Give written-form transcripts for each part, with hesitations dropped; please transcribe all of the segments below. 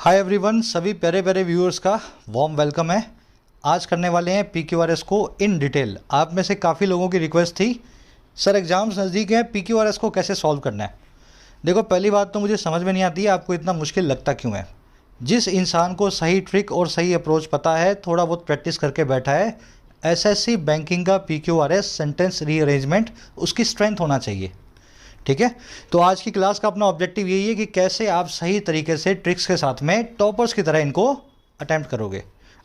Hi everyone, सभी प्यारे प्यारे व्यूअर्स का वार्म वेलकम है। आज करने वाले हैं PQRS को इन डिटेल। आप में से काफ़ी लोगों की रिक्वेस्ट थी, सर एग्ज़ाम्स नज़दीक हैं, PQRS को कैसे सॉल्व करना है। देखो, पहली बात तो मुझे समझ में नहीं आती है आपको इतना मुश्किल लगता क्यों है। जिस इंसान को सही ट्रिक और सही अप्रोच पता है, थोड़ा बहुत प्रैक्टिस करके बैठा है, SSC बैंकिंग का PQRS सेंटेंस रीअरेंजमेंट उसकी स्ट्रेंथ होना चाहिए। ठीक है, तो आज की क्लास का अपना ऑब्जेक्टिव यही है कि कैसे आप सही तरीके से ट्रिक्स के साथ में टॉपर्स की तरह इनको अटेम्प्ट करोगे।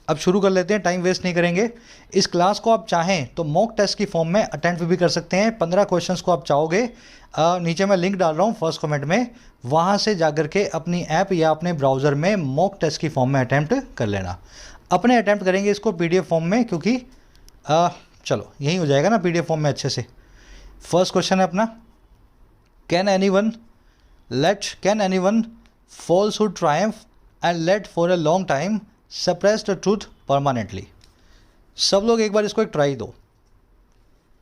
अब शुरू कर लेते हैं, टाइम वेस्ट नहीं करेंगे। इस क्लास को आप चाहें तो मॉक टेस्ट की फॉर्म में अटेम्प्ट भी कर सकते हैं। 15 क्वेश्चंस को आप चाहोगे, नीचे मैं लिंक डाल रहा हूँ फर्स्ट कमेंट में, वहाँ से जाकर के अपनी ऐप या अपने ब्राउज़र में मॉक टेस्ट की फॉर्म में अटैम्प्ट कर लेना। अपने अटैम्प्ट करेंगे इसको PDF फॉर्म में, क्योंकि चलो यही हो जाएगा ना PDF फॉर्म में अच्छे से। फर्स्ट क्वेश्चन है अपना, Can anyone falsehood triumph and let for a long time suppress the truth permanently? सब लोग एक बार इसको एक ट्राई दो।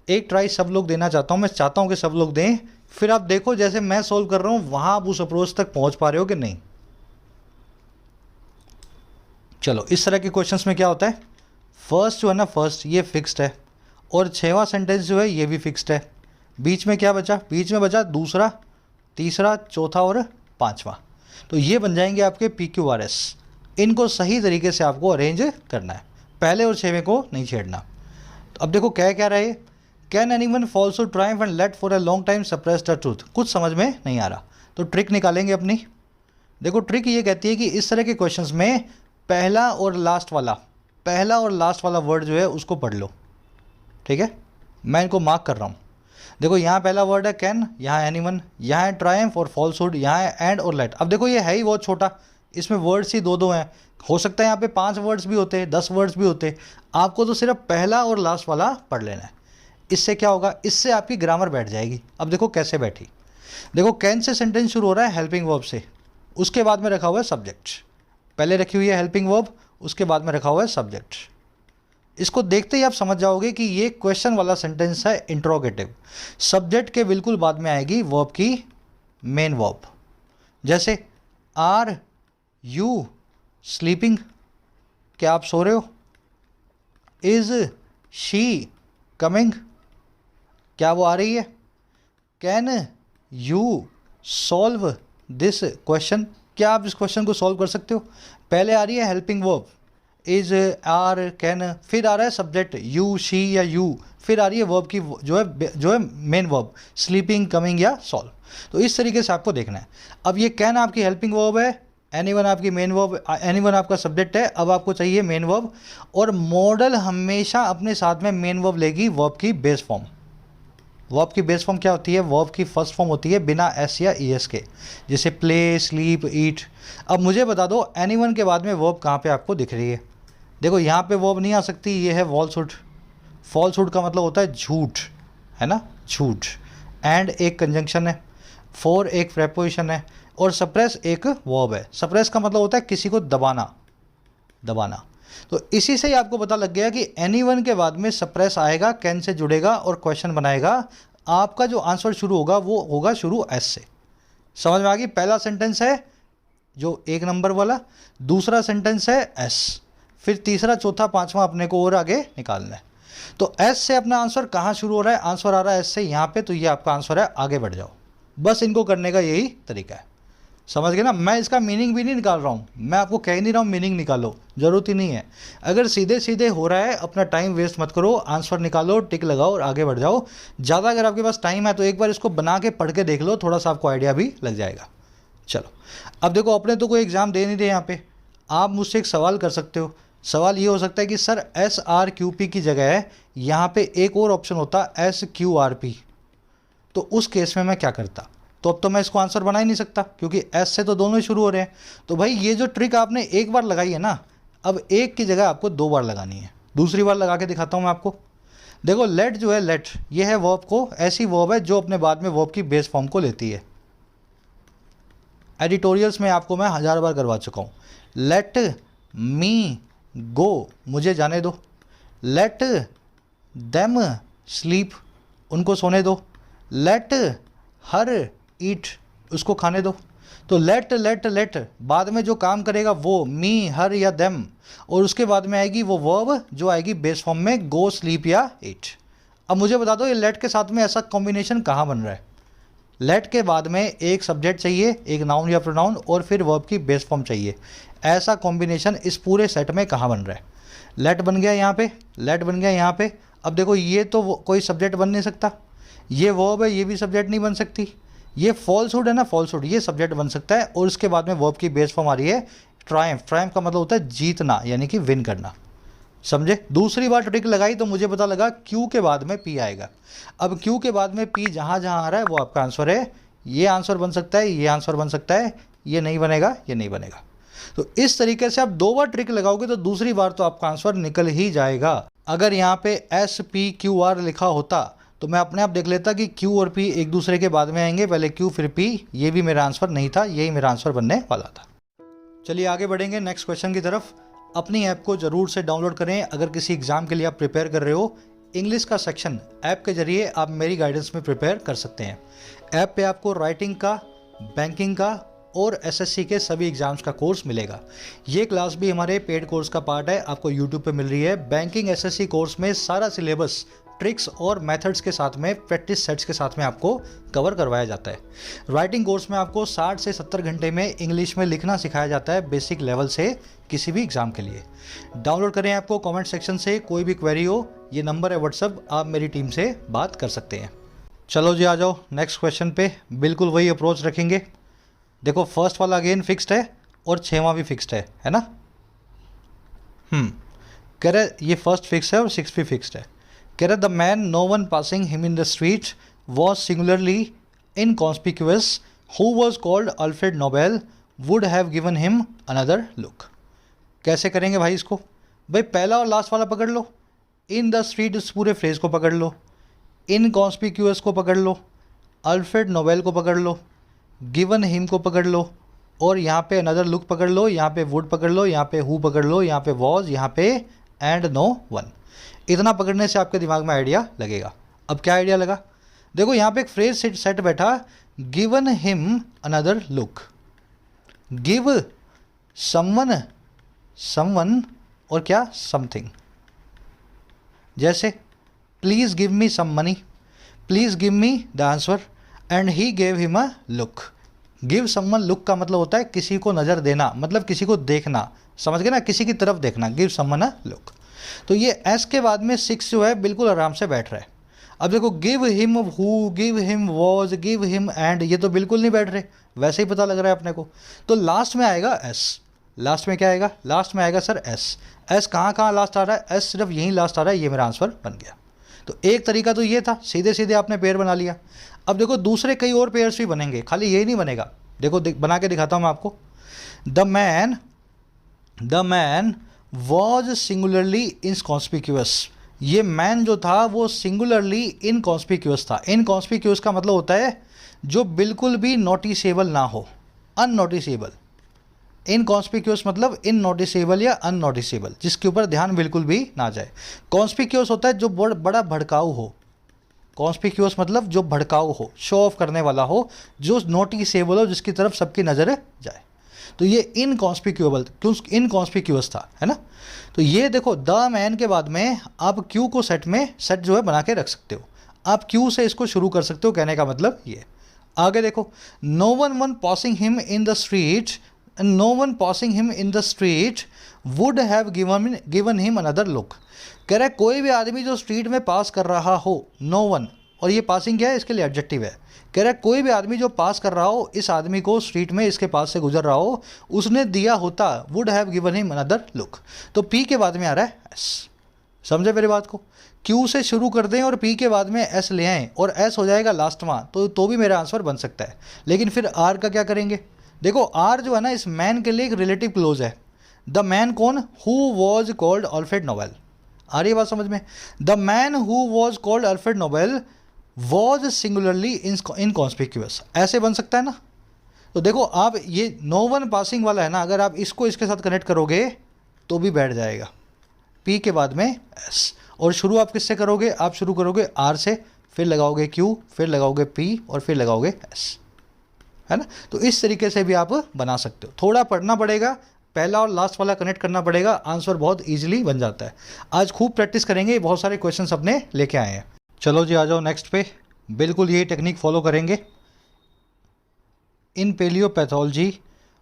एक ट्राई सब लोग देना चाहता हूँ, मैं चाहता हूँ कि सब लोग दें। फिर आप देखो जैसे मैं सॉल्व कर रहा हूँ वहाँ आप उस अप्रोच तक पहुँच पा रहे हो कि नहीं। चलो, इस तरह के क्वेश्चंस में क्या होता है, फर्स्ट जो है ना, फर्स्ट ये फिक्स्ड है और 6वां सेंटेंस जो है ये भी फिक्स्ड है। बीच में क्या बचा, बीच में बचा दूसरा, तीसरा, चौथा और 5वां। तो ये बन जाएंगे आपके PQRS। इनको सही तरीके से आपको अरेंज करना है, पहले और 6वें को नहीं छेड़ना। तो अब देखो क्या रहे, can anyone falsehood Triumph and let for a long time suppress the truth. कुछ समझ में नहीं आ रहा तो ट्रिक निकालेंगे अपनी। देखो, ट्रिक ये कहती है कि इस तरह के क्वेश्चंस में पहला और लास्ट वाला वर्ड जो है उसको पढ़ लो। ठीक है, मैं इनको मार्क कर रहा हूँ। देखो, यहाँ पहला वर्ड है कैन, यहाँ एनीवन, यहाँ है ट्रायम्फ और फॉल्सहुड, यहाँ है एंड और लेट। अब देखो ये है ही बहुत छोटा, इसमें वर्ड्स ही दो हैं। हो सकता है यहाँ पे 5 वर्ड्स भी होते, 10 वर्ड्स भी होते। आपको तो सिर्फ पहला और लास्ट वाला पढ़ लेना है। इससे क्या होगा, इससे आपकी ग्रामर बैठ जाएगी। अब देखो कैसे बैठी। देखो, कैन से सेंटेंस शुरू हो रहा है हेल्पिंग वर्ब से, उसके बाद में रखा हुआ है सब्जेक्ट। पहले रखी हुई है हेल्पिंग वर्ब, उसके बाद में रखा हुआ है सब्जेक्ट। इसको देखते ही आप समझ जाओगे कि ये क्वेश्चन वाला सेंटेंस है इंट्रोगेटिव। सब्जेक्ट के बिल्कुल बाद में आएगी वर्ब की मेन वर्ब। जैसे आर यू स्लीपिंग, क्या आप सो रहे हो। इज शी कमिंग, क्या वो आ रही है। Can you solve this question, क्या आप इस क्वेश्चन को सॉल्व कर सकते हो। पहले आ रही है helping verb is, are, can, फिर आ रहा है सब्जेक्ट यू, शी या यू, फिर आ रही है वर्ब की जो है मेन वर्ब स्लीपिंग, कमिंग या सॉल्व। तो इस तरीके से आपको देखना है। अब ये कैन आपकी हेल्पिंग वर्ब है, एनीवन आपकी मेन वर्ब, एनीवन आपका सब्जेक्ट है। अब आपको चाहिए मेन वर्ब, और मॉडल हमेशा अपने साथ में मेन वर्ब लेगी वर्ब की बेस फॉर्म। वर्ब की बेस फॉर्म क्या होती है, वर्ब की फर्स्ट फॉर्म होती है बिना एस या ES के, जैसे प्ले, स्लीप, ईट। अब मुझे बता दो एनीवन के बाद में वर्ब कहाँ पे आपको दिख रही है। देखो, यहाँ पे वर्ब नहीं आ सकती, ये है फॉल्सहुड। फॉल्सहुड का मतलब होता है झूठ, है ना, झूठ। एंड एक कंजंक्शन है, फॉर एक प्रेपोजिशन है, और सप्रेस एक वर्ब है। सप्रेस का मतलब होता है किसी को दबाना। तो इसी से ही आपको पता लग गया कि एनीवन के बाद में सप्रेस आएगा, कैन से जुड़ेगा और क्वेश्चन बनाएगा। आपका जो आंसर शुरू होगा वो होगा शुरू एस से। समझ में आ गई। पहला सेंटेंस है जो 1 नंबर वाला, दूसरा सेंटेंस है एस, फिर तीसरा, चौथा, 5वां अपने को और आगे निकालना है। तो एस से अपना आंसर कहाँ शुरू हो रहा है, आंसर आ रहा है एस से यहाँ पे, तो ये आपका आंसर है, आगे बढ़ जाओ। बस इनको करने का यही तरीका है। समझ गए ना। मैं इसका मीनिंग भी नहीं निकाल रहा हूँ, मैं आपको कह नहीं रहा हूँ मीनिंग निकालो, ज़रूरत ही नहीं है। अगर सीधे सीधे हो रहा है, अपना टाइम वेस्ट मत करो, आंसर निकालो, टिक लगाओ और आगे बढ़ जाओ। ज़्यादा अगर आपके पास टाइम है तो एक बार इसको बना के पढ़ के देख लो, थोड़ा सा आपको आइडिया भी लग जाएगा। चलो, अब देखो, अपने तो कोई एग्ज़ाम दे नहीं दे, यहाँ पे आप मुझसे एक सवाल कर सकते हो। सवाल ये हो सकता है कि सर SRQP की जगह है यहाँ पे एक और ऑप्शन होता SQRP, तो उस केस में मैं क्या करता। तो अब तो मैं इसको आंसर बना ही नहीं सकता, क्योंकि एस से तो दोनों ही शुरू हो रहे हैं। तो भाई ये जो ट्रिक आपने एक बार लगाई है ना, अब एक की जगह आपको 2 बार लगानी है। दूसरी बार लगा के दिखाता हूँ मैं आपको। देखो, लेट जो है, लेट ये है वर्ब को, ऐसी वर्ब है जो अपने बाद में वर्ब की बेस फॉर्म को लेती है। एडिटोरियल्स में आपको मैं 1000 बार करवा चुका हूँ। लेट मी गो, मुझे जाने दो। लेट देम स्लीप, उनको सोने दो। लेट हर ईट, उसको खाने दो। तो लेट बाद में जो काम करेगा वो मी, हर या देम, और उसके बाद में आएगी वो वर्ब जो आएगी बेस फॉर्म में गो, स्लीप या ईट। अब मुझे बता दो ये लेट के साथ में ऐसा कॉम्बिनेशन कहाँ बन रहा है? लेट के बाद में एक सब्जेक्ट चाहिए, एक नाउन या प्रोनाउन, और फिर वर्ब की बेस फॉर्म चाहिए। ऐसा कॉम्बिनेशन इस पूरे सेट में कहाँ बन रहा है? लेट बन गया यहाँ पे, लेट बन गया यहाँ पे। अब देखो ये तो कोई सब्जेक्ट बन नहीं सकता, ये वर्ब है, ये भी सब्जेक्ट नहीं बन सकती। ये फॉल्सहुड है ना, फॉल्सहुड, ये सब्जेक्ट बन सकता है। और उसके बाद में वर्ब की बेस फॉर्म आ रही है ट्रायम्फ। ट्रायम्फ का मतलब होता है जीतना, यानी कि विन करना। समझे? दूसरी बार ट्रिक लगाई तो मुझे पता लगा क्यू के बाद में पी आएगा। अब क्यू के बाद में पी जहाँ जहाँ आ रहा है वो आपका आंसर है। ये आंसर बन सकता है, ये आंसर बन सकता है, ये नहीं बनेगा, ये नहीं बनेगा। तो इस तरीके से आप 2 बार ट्रिक लगाओगे तो दूसरी बार तो आपका आंसर निकल ही जाएगा। अगर यहाँ पे SPQR लिखा होता तो मैं अपने आप देख लेता कि Q और P एक दूसरे के बाद में आएंगे, पहले Q फिर P। ये भी मेरा आंसर नहीं था, यही मेरा आंसर बनने वाला था। चलिए आगे बढ़ेंगे नेक्स्ट क्वेश्चन की तरफ। अपनी ऐप को ज़रूर से डाउनलोड करें अगर किसी एग्ज़ाम के लिए आप प्रिपेयर कर रहे हो। इंग्लिश का सेक्शन ऐप के ज़रिए आप मेरी गाइडेंस में प्रिपेयर कर सकते हैं। ऐप पे आपको राइटिंग का, बैंकिंग का और SSC के सभी एग्ज़ाम्स का कोर्स मिलेगा। ये क्लास भी हमारे पेड कोर्स का पार्ट है, आपको यूट्यूब पे मिल रही है। बैंकिंग SSC कोर्स में सारा सिलेबस ट्रिक्स और मेथड्स के साथ में, प्रैक्टिस सेट्स के साथ में आपको कवर करवाया जाता है। राइटिंग कोर्स में आपको 60 से 70 घंटे में इंग्लिश में लिखना सिखाया जाता है, बेसिक लेवल से किसी भी एग्ज़ाम के लिए। डाउनलोड करें आपको कमेंट सेक्शन से। कोई भी क्वेरी हो, ये नंबर है व्हाट्सअप, आप मेरी टीम से बात कर सकते हैं। चलो जी आ जाओ नेक्स्ट क्वेश्चन पे। बिल्कुल वही अप्रोच रखेंगे। देखो फर्स्ट वाला अगेन फिक्स्ड है और 6वां भी फिक्स्ड है ना। कह रहे ये फर्स्ट फिक्स है और 6 भी फिक्स्ड है। कह रहे the man no one passing him in the street was singularly inconspicuous who was called Alfred Nobel would have given him another look. कैसे करेंगे भाई इसको? भाई पहला और लास्ट वाला पकड़ लो, इन द स्ट्रीट इस पूरे फ्रेज को पकड़ लो, इनकॉन्स्पिक्यूअस को पकड़ लो, अल्फ्रेड नोबेल को पकड़ लो, गिवन हिम को पकड़ लो, और यहाँ पे अनदर लुक पकड़ लो, यहाँ पे वुड पकड़ लो, यहाँ पे हु पकड़ लो, यहाँ पे वॉज, यहाँ पे एंड नो वन। इतना पकड़ने से आपके दिमाग में आइडिया लगेगा। अब क्या आइडिया लगा? देखो यहाँ पे एक फ्रेज सेट बैठा, given him another look. Give someone, someone और क्या समथिंग। जैसे please give me some money, please give me the answer, and he gave him a look. Give someone look का मतलब होता है किसी को नज़र देना, मतलब किसी को देखना, समझ गए ना, किसी की तरफ देखना। Give someone a look. तो ये एस के बाद में 6 जो है बिल्कुल आराम से बैठ रहा है। अब देखो give him who, give him was, give him and, ये तो बिल्कुल नहीं बैठ रहे, वैसे ही पता लग रहा है अपने को। तो लास्ट में आएगा एस। लास्ट में क्या आएगा? लास्ट में आएगा सर एस। एस कहाँ लास्ट आ रहा है? एस सिर्फ यहीं लास्ट आ रहा है, ये मेरा आंसर बन गया। तो एक तरीका तो ये था, सीधे सीधे आपने पेयर बना लिया। अब देखो दूसरे कई और पेयर्स भी बनेंगे, खाली यही नहीं बनेगा। देखो बना के दिखाता हूँ मैं आपको। The man was singularly inconspicuous. ये मैन जो था वो सिंगुलरली इनकॉन्स्पिक्यूअस था। इनकॉन्स्पिक्यूअस का मतलब होता है जो बिल्कुल भी नोटिसेबल ना हो, अननोटिसेबल। इनकॉन्स्पिक्यूअस मतलब इननोटिसेबल या अननोटिसेबल, जिसके ऊपर ध्यान बिल्कुल भी ना जाए। कॉन्स्पिक्यूअस होता है जो बड़ा भड़काऊ हो। कॉन्स्पिक्यूअस मतलब जो भड़काऊ हो, शो ऑफ करने वाला हो, जो नोटिसेबल हो, जिसकी तरफ सबकी नज़र जाए। तो ये इनकॉन्स्पिक्यूअस था, है ना। तो ये देखो द मैन के बाद में आप क्यू को सेट जो है बना के रख सकते हो। आप क्यू से इसको शुरू कर सकते हो, कहने का मतलब ये। आगे देखो, no one passing him in the street, no one passing him in the street would have given him another look. कह रहा है कोई भी आदमी जो स्ट्रीट में पास कर रहा हो, नो वन, और ये पासिंग क्या है? इसके लिए एडजेक्टिव है। कह रहा है कोई भी आदमी जो पास कर रहा हो इस आदमी को, स्ट्रीट में इसके पास से गुजर रहा हो, उसने दिया होता, would have given him another look. तो पी के बाद में आ रहा है एस। समझे मेरी बात को? क्यू से शुरू कर दें और पी के बाद में एस ले आएँ और एस हो जाएगा लास्ट में, तो भी मेरा आंसर बन सकता है। लेकिन फिर आर का क्या करेंगे? देखो आर जो है ना, इस मैन के लिए एक रिलेटिव क्लोज है। द मैन कौन? Who was called Alfred Nobel. आ रही है बात समझ में? The man who was called Alfred Nobel was singularly inconspicuous. ऐसे बन सकता है ना। तो देखो आप ये नो वन पासिंग वाला है ना, अगर आप इसको इसके साथ कनेक्ट करोगे तो भी बैठ जाएगा। पी के बाद में एस। और शुरू आप किससे करोगे? आप शुरू करोगे आर से, फिर लगाओगे क्यू, फिर लगाओगे पी और फिर लगाओगे एस। है ना। तो इस तरीके से भी आप बना सकते हो, थोड़ा पढ़ना पड़ेगा, पहला और लास्ट वाला कनेक्ट करना पड़ेगा, आंसर बहुत ईजिली बन जाता है। आज खूब प्रैक्टिस करेंगे, बहुत सारे क्वेश्चंस अपने लेके आए हैं। चलो जी आ जाओ नेक्स्ट पे, बिल्कुल यही टेक्निक फॉलो करेंगे। In palaeopathology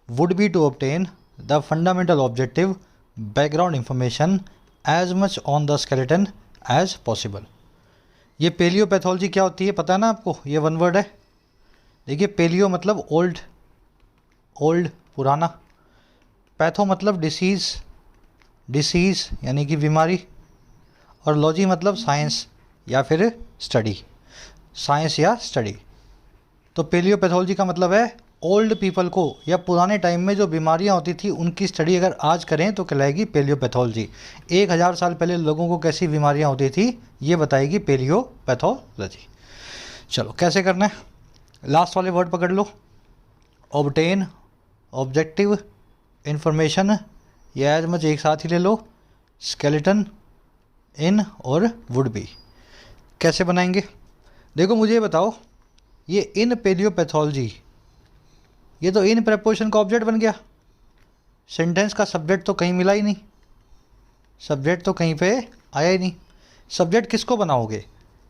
would be to obtain the fundamental objective background information as much on the skeleton as possible. ये पैलियोपैथोलॉजी क्या होती है पता है ना आपको, ये वन वर्ड है। देखिए पैलियो मतलब ओल्ड, ओल्ड पुराना, पैथो मतलब डिसीज़, डिसीज़ यानी कि बीमारी, और लॉजी मतलब साइंस या फिर स्टडी, साइंस या स्टडी। तो पैलियोपैथोलॉजी का मतलब है ओल्ड पीपल को या पुराने टाइम में जो बीमारियां होती थी उनकी स्टडी अगर आज करें तो कहलाएगी पैलियोपैथोलॉजी। 1000 साल पहले लोगों को कैसी बीमारियां होती थी ये बताएगी पैलियोपैथोलॉजी। चलो कैसे करना है, लास्ट वाले वर्ड पकड़ लो, ऑब्टेन, ऑब्जेक्टिव, इंफॉर्मेशन, ये एज मच एक साथ ही ले लो, स्केलेटन, इन और वुड बी। कैसे बनाएंगे देखो मुझे ये बताओ, ये इन पैलियोपैथोलॉजी, ये तो इन प्रेपोजिशन का ऑब्जेक्ट बन गया, सेंटेंस का सब्जेक्ट तो कहीं मिला ही नहीं, सब्जेक्ट तो कहीं पे आया ही नहीं। सब्जेक्ट किसको बनाओगे,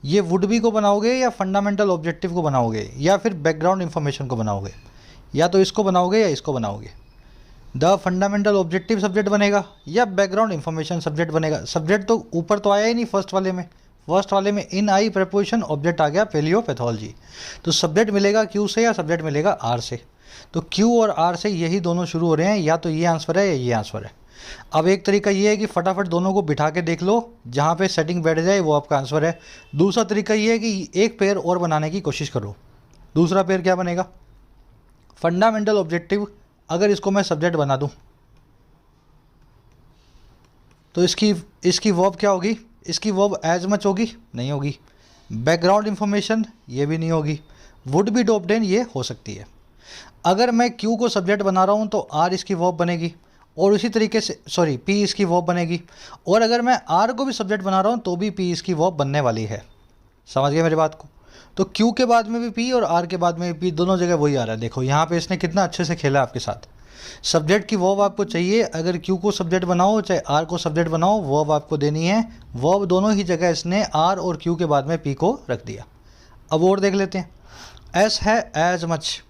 ये वुड बी को बनाओगे या फंडामेंटल ऑब्जेक्टिव को बनाओगे या फिर बैकग्राउंड इंफॉर्मेशन को बनाओगे, या तो इसको बनाओगे या इसको बनाओगे। द फंडामेंटल ऑब्जेक्टिव सब्जेक्ट बनेगा या बैकग्राउंड इंफॉर्मेशन सब्जेक्ट बनेगा। सब्जेक्ट तो ऊपर तो आया ही नहीं फर्स्ट वाले में, फर्स्ट वाले में इन आई प्रेपोजिशन ऑब्जेक्ट आ गया पैलियोपैथोलॉजी, तो सब्जेक्ट मिलेगा क्यू से या सब्जेक्ट मिलेगा आर से। तो क्यू और आर से यही दोनों शुरू हो रहे हैं, या तो ये आंसर है या ये आंसर है। अब एक तरीका ये है कि फटाफट दोनों को बिठा के देख लो, जहाँ पे सेटिंग बैठ जाए वो आपका आंसर है। दूसरा तरीका ये है कि एक पेयर और बनाने की कोशिश करो। दूसरा पेयर क्या बनेगा, फंडामेंटल ऑब्जेक्टिव, अगर इसको मैं सब्जेक्ट बना दूं तो इसकी वर्ब क्या होगी, इसकी वर्ब एज मच होगी, नहीं होगी। बैकग्राउंड इंफॉर्मेशन ये भी नहीं होगी। वुड बी टू ऑब्टेन ये हो सकती है। अगर मैं क्यू को सब्जेक्ट बना रहा हूँ तो आर इसकी वर्ब बनेगी, और उसी तरीके से पी इसकी वर्ब बनेगी, और अगर मैं आर को भी सब्जेक्ट बना रहा हूँ तो भी पी इसकी वर्ब बनने वाली है। समझ गए मेरी बात को। तो क्यू के बाद में भी पी और आर के बाद में भी पी, दोनों जगह वही आ रहा है। देखो यहाँ पे इसने कितना अच्छे से खेला आपके साथ। सब्जेक्ट की वर्ब आपको चाहिए, अगर क्यू को सब्जेक्ट बनाओ चाहे आर को सब्जेक्ट बनाओ वर्ब आपको देनी है। वर्ब दोनों ही जगह इसने आर और क्यू के बाद में पी को रख दिया। अब और देख लेते हैं, एस है एज मच।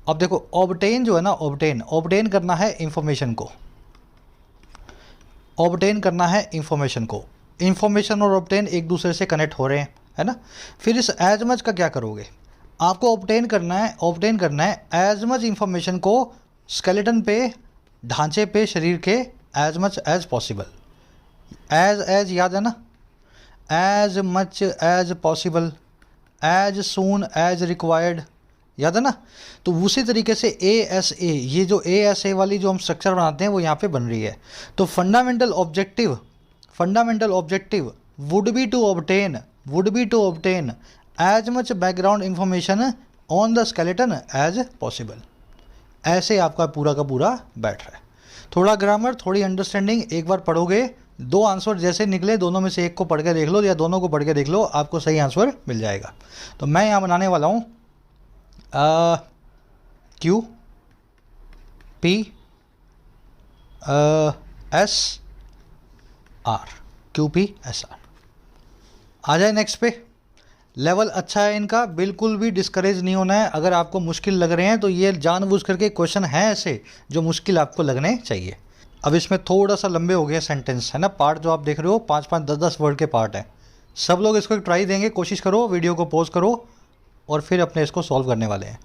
अब देखो ऑब्टेन जो है ना, ऑब्टेन करना है इंफॉर्मेशन को, ऑब्टेन करना है इंफॉर्मेशन को। इंफॉर्मेशन और ऑब्टेन एक दूसरे से कनेक्ट हो रहे हैं, है ना। फिर इस एज मच का क्या करोगे, आपको ऑब्टेन करना है एज मच इंफॉर्मेशन को स्केलेटन पे, ढांचे पे शरीर के, as much as possible. As याद है ना, as much as possible, as soon as required, याद है ना। तो उसी तरीके से ASA, ये जो ASA वाली जो हम स्ट्रक्चर बनाते हैं वो यहाँ पे बन रही है। तो fundamental objective would be to obtain as much background information on the skeleton as possible. ऐसे आपका पूरा का पूरा बैठ रहा है। थोड़ा ग्रामर, थोड़ी अंडरस्टैंडिंग, एक बार पढ़ोगे, दो आंसर जैसे निकले दोनों में से एक को पढ़ के देख लो या दोनों को पढ़ के देख लो, आपको सही आंसर मिल जाएगा। तो मैं यहाँ बनाने वाला हूँ Q P S R, QPSR। आ जाए नेक्स्ट पे। लेवल अच्छा है इनका, बिल्कुल भी डिस्करेज नहीं होना है। अगर आपको मुश्किल लग रहे हैं तो ये जानबूझ करके क्वेश्चन हैं ऐसे जो मुश्किल आपको लगने चाहिए। अब इसमें थोड़ा सा लंबे हो गए सेंटेंस, है ना। पार्ट जो आप देख रहे हो 5-5, 10-10 वर्ड के पार्ट हैं। सब लोग इसको ट्राई देंगे, कोशिश करो, वीडियो को पॉज करो और फिर अपने इसको सॉल्व करने वाले हैं।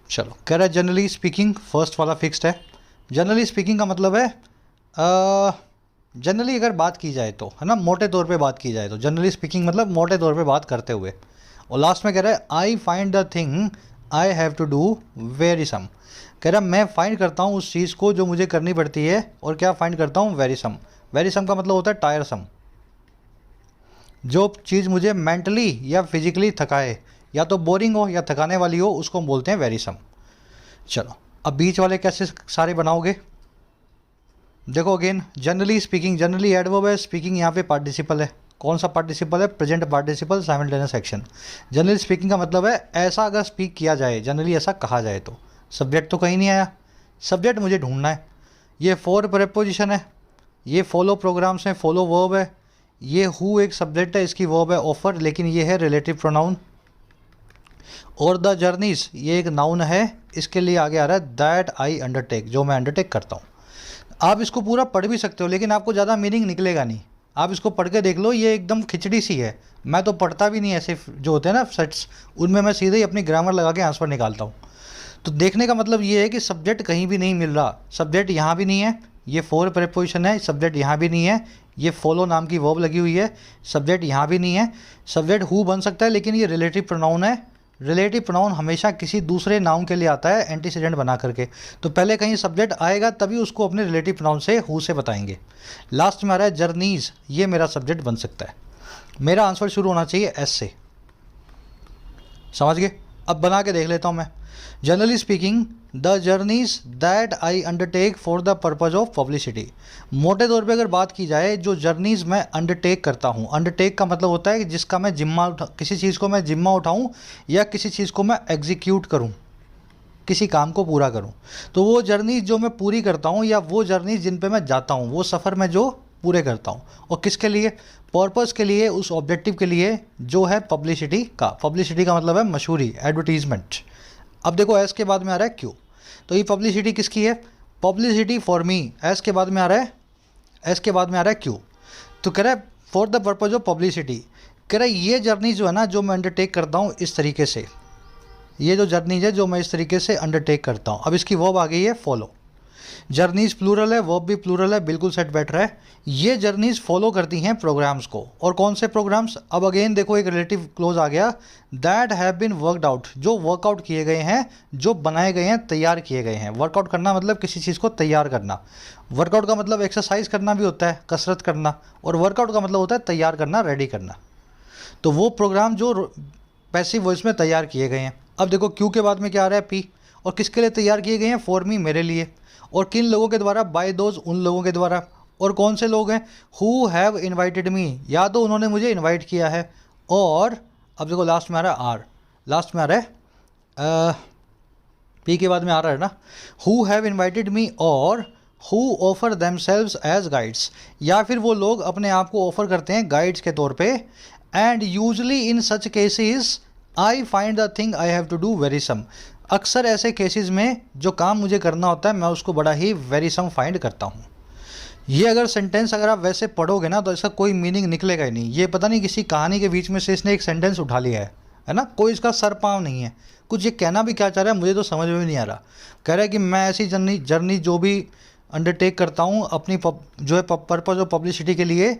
चलो कह रहा है जनरली स्पीकिंग, फर्स्ट वाला फिक्स्ड है। जनरली स्पीकिंग का मतलब है जनरली अगर बात की जाए तो, है ना, मोटे तौर पे बात की जाए तो जनरली स्पीकिंग मतलब मोटे तौर पे बात करते हुए। और लास्ट में कह रहा है I find the thing I have to do worrisome. कह रहा है मैं फाइंड करता हूँ उस चीज़ को जो मुझे करनी पड़ती है, और क्या फाइंड करता हूँ, वेरी सम। वेरी सम का मतलब होता है टायरसम। जो चीज़ मुझे मेंटली या फिजिकली थकाए, या तो बोरिंग हो या थकाने वाली हो, उसको हम बोलते हैं वेरी सम। चलो अब बीच वाले कैसे सारे बनाओगे, देखो again generally speaking, generally adverb है, स्पीकिंग यहाँ पे पार्टिसिपल है, कौन सा पार्टिसिपल है? Present participle simultaneous action. Generally speaking का मतलब है ऐसा अगर स्पीक किया जाए, जनरली ऐसा कहा जाए तो। सब्जेक्ट तो कहीं नहीं आया, सब्जेक्ट मुझे ढूंढना है। ये फॉर प्रेपोजिशन है, ये फॉलो प्रोग्राम्स हैं, फॉलो वर्ब है, ये हु एक सब्जेक्ट है, इसकी वर्ब है ऑफर, लेकिन ये है रिलेटिव प्रोनाउन। और द जर्नीज ये एक नाउन है, इसके लिए आगे आ रहा है दैट आई अंडरटेक, जो मैं अंडरटेक करता हूँ। आप इसको पूरा पढ़ भी सकते हो, लेकिन आपको ज़्यादा मीनिंग निकलेगा नहीं। आप इसको पढ़ के देख लो, ये एकदम खिचड़ी सी है। मैं तो पढ़ता भी नहीं ऐसे जो होते हैं ना सेट्स, उनमें मैं सीधे ही अपनी ग्रामर लगा के आंसर निकालता हूँ। तो देखने का मतलब ये है कि सब्जेक्ट कहीं भी नहीं मिल रहा। सब्जेक्ट यहाँ भी नहीं है, ये फॉर प्रेपोजिशन है, सब्जेक्ट यहाँ भी नहीं है, ये फॉलो नाम की वर्ब लगी हुई है, सब्जेक्ट यहाँ भी नहीं है। सब्जेक्ट हु बन सकता है, लेकिन ये रिलेटिव प्रोनाउन है। रिलेटिव प्रोनाउन हमेशा किसी दूसरे नाउन के लिए आता है एंटीसीडेंट बना करके। तो पहले कहीं सब्जेक्ट आएगा तभी उसको अपने रिलेटिव प्रोनाउन से हु से बताएंगे। लास्ट में आ रहा है जर्नीज, ये मेरा सब्जेक्ट बन सकता है। मेरा आंसर शुरू होना चाहिए एस से। समझ गए? अब बना के देख लेता हूँ मैं। Generally speaking the journeys that I undertake for the purpose of publicity. मोटे तौर पे अगर बात की जाए, जो जर्नीज मैं अंडरटेक करता हूँ, अंडरटेक का मतलब होता है कि जिसका मैं जिम्मा किसी चीज़ को मैं जिम्मा उठाऊँ या किसी चीज़ को मैं एग्जीक्यूट करूँ, किसी काम को पूरा करूँ। तो वो जर्नीज जो मैं पूरी करता हूँ या वो जर्नीज जिन पे मैं जाता हूँ, वो सफ़र में जो पूरे करता हूँ, और किसके लिए? पर्पस के लिए, उस ऑब्जेक्टिव के लिए जो है पब्लिसिटी का। पब्लिसिटी का मतलब है मशहूरी, एडवर्टीजमेंट। अब देखो एस के बाद में आ रहा है क्यू, तो ये पब्लिसिटी किसकी है? Publicity for me. एस के बाद में आ रहा है, एस के बाद में आ रहा है क्यू। तो कह रहा है for the purpose of publicity. कह रहा है ये जर्नी जो है ना, जो मैं अंडरटेक करता हूँ इस तरीके से, ये जो जर्नीज है जो मैं इस तरीके से अंडरटेक करता हूँ। अब इसकी वर्ब आ गई है फॉलो। जर्नीज प्लूरल है, वर्ब भी प्लूरल है, बिल्कुल सेट बैठ रहा है। ये जर्नीज फॉलो करती हैं प्रोग्राम्स को। और कौन से प्रोग्राम्स? अब अगेन देखो एक रिलेटिव क्लोज आ गया, that have been worked out, जो वर्कआउट किए गए हैं, जो बनाए गए हैं, तैयार किए गए हैं। वर्कआउट करना मतलब किसी चीज़ को तैयार करना। वर्कआउट का मतलब एक्सरसाइज करना भी होता है, कसरत करना, और वर्कआउट का मतलब होता है तैयार करना, रेडी करना। तो वो प्रोग्राम जो पैसिव वॉइस में तैयार किए गए हैं। अब देखो क्यू के बाद में क्या आ रहा है? पी। और किसके लिए तैयार किए गए हैं? फॉर मी, मेरे लिए। और किन लोगों के द्वारा? बाय दोज, उन लोगों के द्वारा। और कौन से लोग हैं? हु हैव इन्वाइटेड मी, या तो उन्होंने मुझे इन्वाइट किया है। और अब देखो लास्ट में आ रहा है आर, लास्ट में आ रहा है पी के बाद में आ रहा है ना, हु हैव इन्वाइटेड मी और who offer themselves as guides, या फिर वो लोग अपने आप को ऑफर करते हैं गाइड्स के तौर पे। And usually in such cases I find the thing I have to do worrisome. अक्सर ऐसे केसेस में जो काम मुझे करना होता है मैं उसको बड़ा ही वेरी सम फाइंड करता हूँ। ये अगर सेंटेंस अगर आप वैसे पढ़ोगे ना तो इसका कोई मीनिंग निकलेगा ही नहीं। ये पता नहीं किसी कहानी के बीच में से इसने एक सेंटेंस उठा लिया है ना, कोई इसका सर पाँव नहीं है। कुछ ये कहना भी क्या चाह रहा है मुझे तो समझ में भी नहीं आ रहा। कह रहा है कि मैं ऐसी जर्नी जो भी अंडरटेक करता हूँ अपनी जो है पर्पज़ ऑफ पब्लिसिटी के लिए,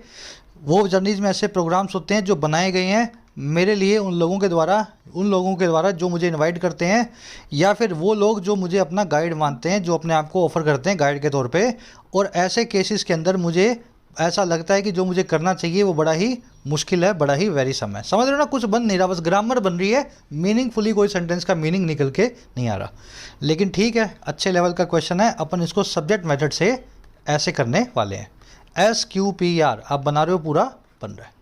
वो जर्नीज में ऐसे प्रोग्राम्स होते हैं जो बनाए गए हैं मेरे लिए, उन लोगों के द्वारा जो मुझे इनवाइट करते हैं, या फिर वो लोग जो मुझे अपना गाइड मानते हैं, जो अपने आप को ऑफ़र करते हैं गाइड के तौर पे। और ऐसे केसेस के अंदर मुझे ऐसा लगता है कि जो मुझे करना चाहिए वो बड़ा ही मुश्किल है, बड़ा ही वेरी सम है। समझ रहे हो ना? कुछ बन नहीं रहा, बस ग्रामर बन रही है, मीनिंगफुली कोई सेंटेंस का मीनिंग निकल के नहीं आ रहा। लेकिन ठीक है, अच्छे लेवल का क्वेश्चन है, अपन इसको सब्जेक्ट मेथड से ऐसे करने वाले हैं। SQPR आप बना रहे हो, पूरा बन रहा है।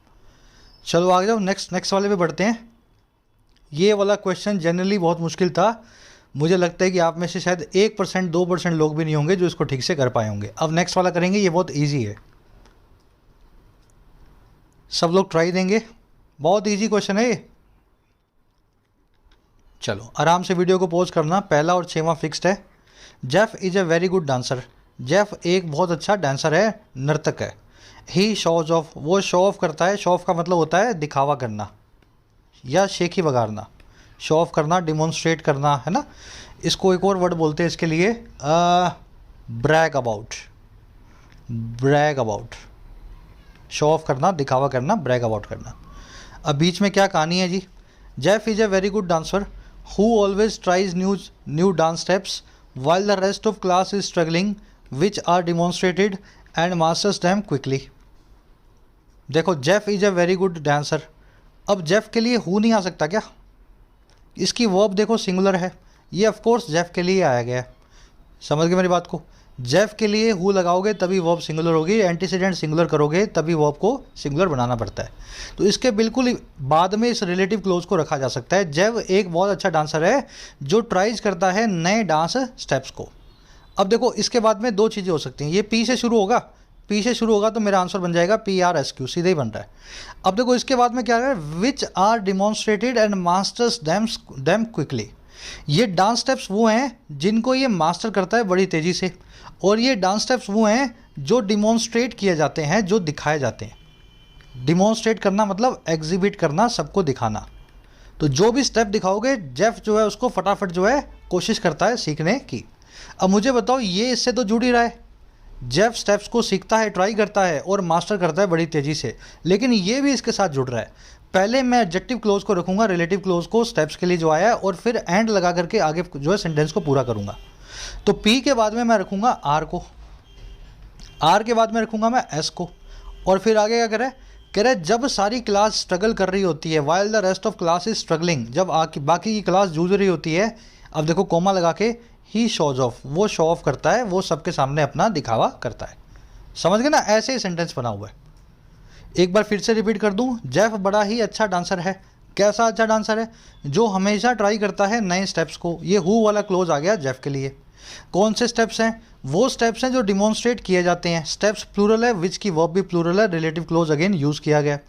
चलो आगे जाओ, नेक्स्ट वाले पे बढ़ते हैं। ये वाला क्वेश्चन जनरली बहुत मुश्किल था। मुझे लगता है कि आप में से शायद 1% 2% लोग भी नहीं होंगे जो इसको ठीक से कर पाए होंगे। अब नेक्स्ट वाला करेंगे, ये बहुत इजी है, सब लोग ट्राई देंगे, बहुत इजी क्वेश्चन है ये। चलो आराम से वीडियो को पॉज करना। पहला और 6वां फिक्स्ड है। Jeff is a very good dancer. Jeff एक बहुत अच्छा डांसर है, नर्तक है। ही शोज ऑफ, वो शो ऑफ करता है। शो ऑफ का मतलब होता है दिखावा करना या शेखी वगारना। शो ऑफ करना, डिमॉन्स्ट्रेट करना, है ना। इसको एक और वर्ड बोलते हैं इसके लिए, brag about. Brag about, show off करना, दिखावा करना, ब्रैग अबाउट करना। अब बीच में क्या कहानी है जी? Jeff is a very good dancer who always tries new dance steps while the rest of class is struggling, which are demonstrated and masters them quickly। देखो Jeff is a very good dancer. अब Jeff के लिए who नहीं आ सकता क्या? इसकी verb देखो singular है, ये ऑफ कोर्स जेफ के लिए आया गया है। समझ गए मेरी बात को? जेफ के लिए हु लगाओगे तभी वर्ब सिंगुलर होगी, एंटीसीडेंट सिंगुलर करोगे तभी वर्ब को सिंगुलर बनाना पड़ता है। तो इसके बिल्कुल बाद में इस रिलेटिव क्लोज को रखा जा सकता है। जेव एक बहुत अच्छा डांसर है जो ट्राइज करता है नए डांस स्टेप्स को। अब देखो इसके बाद में दो चीज़ें हो सकती हैं, ये पी से शुरू होगा, पी से शुरू होगा तो मेरा आंसर बन जाएगा PRSQ, सीधे ही बन रहा है। अब देखो इसके बाद में क्या है, which are demonstrated and masters them quickly. ये डांस स्टेप्स वो हैं जिनको ये मास्टर करता है बड़ी तेज़ी से, और ये डांस स्टेप्स वो हैं जो डिमॉन्स्ट्रेट किए जाते हैं, जो दिखाए जाते हैं। डिमॉन्स्ट्रेट करना मतलब एग्जिबिट करना, सबको दिखाना। तो जो भी स्टेप दिखाओगे जेफ जो है उसको फटाफट जो है कोशिश करता है सीखने की। अब मुझे बताओ ये इससे तो जुड़ ही रहा है, जेफ स्टेप्स को सीखता है, ट्राई करता है और मास्टर करता है बड़ी तेज़ी से, लेकिन ये भी इसके साथ जुड़ रहा है। पहले मैं एडजेक्टिव क्लोज को रखूंगा, रिलेटिव क्लोज को स्टेप्स के लिए जो आया है, और फिर एंड लगा करके आगे जो है सेंटेंस को पूरा करूंगा। तो पी के बाद में मैं रखूंगा आर को, आर के बाद में रखूंगा मैं एस को, और फिर आगे क्या कह रहा है जब सारी क्लास स्ट्रगल कर रही होती है, while the rest of class is struggling, जब बाकी की क्लास जूझ रही होती है। अब देखो कोमा लगा के ही शोज ऑफ, वो शो ऑफ करता है, वो सबके सामने अपना दिखावा करता है। समझ गए ना, ऐसे ही सेंटेंस बना हुआ है। एक बार फिर से रिपीट कर दूं, जेफ बड़ा ही अच्छा डांसर है। कैसा अच्छा डांसर है? जो हमेशा ट्राई करता है नए स्टेप्स को। ये हु वाला क्लोज आ गया जेफ के लिए। कौन से स्टेप्स हैं? वो स्टेप्स हैं जो डिमॉन्स्ट्रेट किए जाते हैं। स्टेप्स प्लूरल है, विच की वर्ब भी प्लूरल है, रिलेटिव क्लोज अगेन यूज किया गया।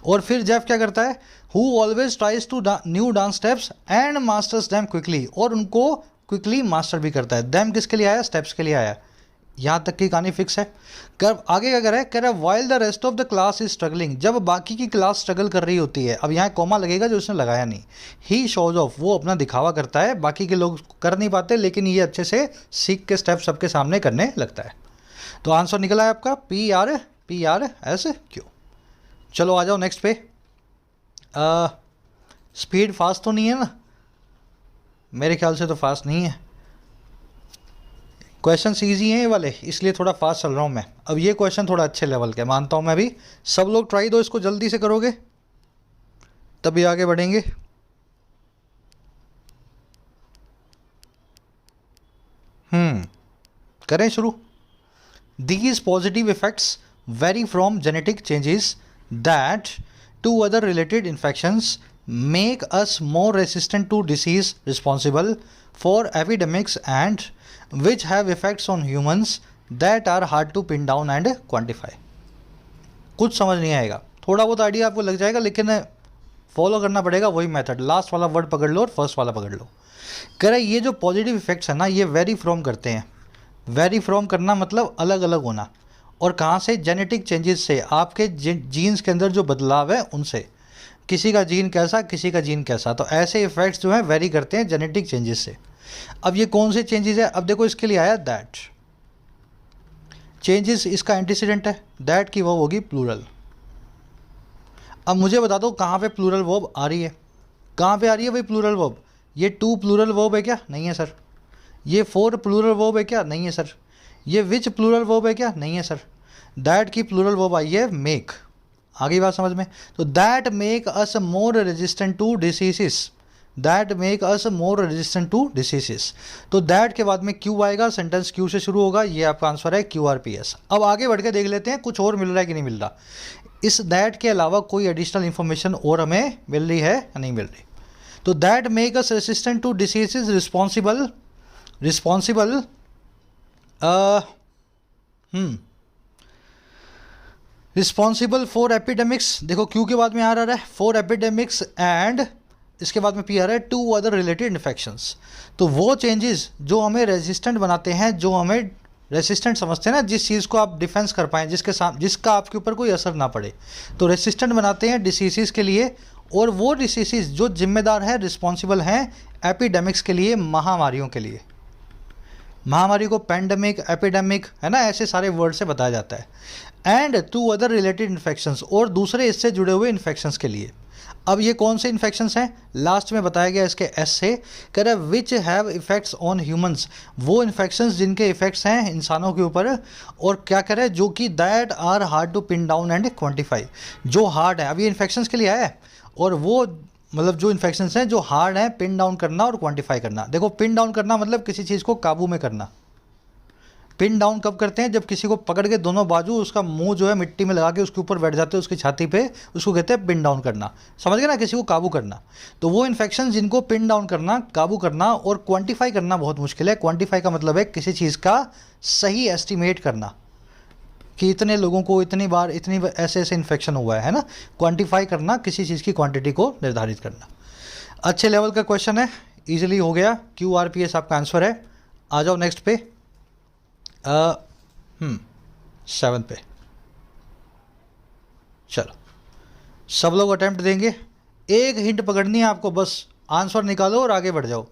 और फिर जेफ क्या करता है, who always tries to new dance steps and masters them quickly, और उनको क्विकली मास्टर भी करता है। देम किसके लिए आया? स्टेप्स के लिए आया। यहाँ तक की कहानी फिक्स है। आगे क्या कर रहा है, कह रहा है while the rest of the class is struggling, जब बाकी की क्लास स्ट्रगल कर रही होती है। अब यहाँ कॉमा लगेगा जो उसने लगाया नहीं। ही शोज ऑफ, वो अपना दिखावा करता है, बाकी के लोग कर नहीं पाते, लेकिन ये अच्छे से सीख के स्टेप सबके सामने करने लगता है। तो आंसर निकला है आपका PRSQ। चलो आ जाओ नेक्स्ट पे। स्पीड फास्ट तो नहीं है ना? मेरे ख्याल से तो फास्ट नहीं है। क्वेश्चन ईजी हैं ये वाले, इसलिए थोड़ा फास्ट चल रहा हूँ मैं। अब ये क्वेश्चन थोड़ा अच्छे लेवल के मानता हूँ मैं भी। सब लोग ट्राई दो, इसको जल्दी से करोगे तभी आगे बढ़ेंगे। करें शुरू। These positive effects very from genetic changes that to other related infections make us more resistant to disease responsible for epidemics and which have effects on humans that are hard to pin down and quantify। कुछ समझ नहीं आएगा, थोड़ा बहुत idea आपको लग जाएगा, लेकिन फॉलो करना पड़ेगा वही मेथड। लास्ट वाला वर्ड पकड़ लो और फर्स्ट वाला पकड़ लो। कह रहा है ये जो पॉजिटिव इफेक्ट्स है ना, ये वेरी फ्रॉम करते हैं। वेरी फ्रॉम करना मतलब अलग अलग होना, और कहाँ से? जेनेटिक चेंजेस से, आपके जीन्स के अंदर जो बदलाव है उनसे। किसी का जीन कैसा, किसी का जीन कैसा, तो ऐसे इफेक्ट्स जो हैं वेरी करते हैं जेनेटिक चेंजेस से। अब ये कौन से चेंजेस है? अब देखो इसके लिए आया दैट चेंजेस, इसका एंटीसीडेंट है, दैट की वर्ब होगी प्लूरल। अब मुझे बता दो कहाँ पे प्लूरल वर्ब आ रही है? कहाँ पे आ रही है भाई प्लूरल वर्ब? ये टू प्लूरल वर्ब है क्या? नहीं है सर। ये फोर प्लूरल वर्ब है क्या? नहीं है सर। ये विच प्लूरल वर्ब है क्या? नहीं है सर। दैट की प्लूरल वर्ब आई है मेक। आगे बात समझ में? तो that make us more resistant to diseases, that make us more resistant to diseases. तो दैट के बाद में क्यू आएगा, सेंटेंस क्यू से शुरू होगा। ये आपका आंसर है QRPS। अब आगे बढ़ के देख लेते हैं कुछ और मिल रहा है कि नहीं मिल रहा। इस दैट के अलावा कोई एडिशनल इंफॉर्मेशन और हमें मिल रही है या नहीं मिल रही? तो that make us resistant to diseases responsible responsible for epidemics. देखो क्यू के बाद में आ रहा है फॉर एपिडेमिक्स, एंड इसके बाद में पी आ रहा है टू अदर रिलेटेड इन्फेक्शंस। तो वो चेंजेस जो हमें रेजिस्टेंट बनाते हैं, जो हमें रेसिस्टेंट समझते हैं ना, जिस चीज़ को आप डिफेंस कर पाएँ, जिसका आपके ऊपर कोई असर ना पड़े, तो रेसिस्टेंट बनाते हैं डिसीज़ के लिए। और वो डिसीज़ जो जिम्मेदार है, रिस्पॉन्सिबल हैं एपिडेमिक्स के लिए, महामारियों के लिए। महामारी को पैंडेमिक, एपिडेमिक, है ना, ऐसे सारे वर्ड से बताया जाता है। And to other related infections, और दूसरे इससे जुड़े हुए इन्फेक्शंस के लिए। अब ये कौन से इन्फेक्शंस हैं? लास्ट में बताया गया इसके एस से, कह रहा है which have effects on humans, वो इन्फेक्शंस जिनके इफेक्ट्स हैं इंसानों के ऊपर। और क्या कह रहा है? जो कि that are hard to pin down and quantify, जो हार्ड है। अब ये इन्फेक्शंस के लिए आया है, और वो मतलब जो इन्फेक्शंस हैं जो हार्ड हैं पिन डाउन करना और क्वांटिफाई करना। देखो पिन डाउन करना मतलब किसी चीज़ को काबू में करना, पिन डाउन कब करते हैं? जब किसी को पकड़ के दोनों बाजू उसका मुंह जो है मिट्टी में लगा के उसके ऊपर बैठ जाते हैं, उसकी छाती पे, उसको कहते हैं पिन डाउन करना। समझ गए ना, किसी को काबू करना। तो वो इन्फेक्शन जिनको पिन डाउन करना, काबू करना और क्वांटिफाई करना बहुत मुश्किल है। क्वांटिफाई का मतलब है किसी चीज़ का सही एस्टिमेट करना कि इतने लोगों को इतनी बार इतनी ऐसे ऐसे इन्फेक्शन हुआ है ना। क्वांटिफाई करना, किसी चीज़ की क्वांटिटी को निर्धारित करना। अच्छे लेवल का क्वेश्चन है, ईजिली हो गया। QRPS आपका आंसर है। आ जाओ नेक्स्ट पे, 7 पे। चलो सब लोग अटेम्प्ट देंगे। एक हिंट पकड़नी है आपको, बस आंसर निकालो और आगे बढ़ जाओ।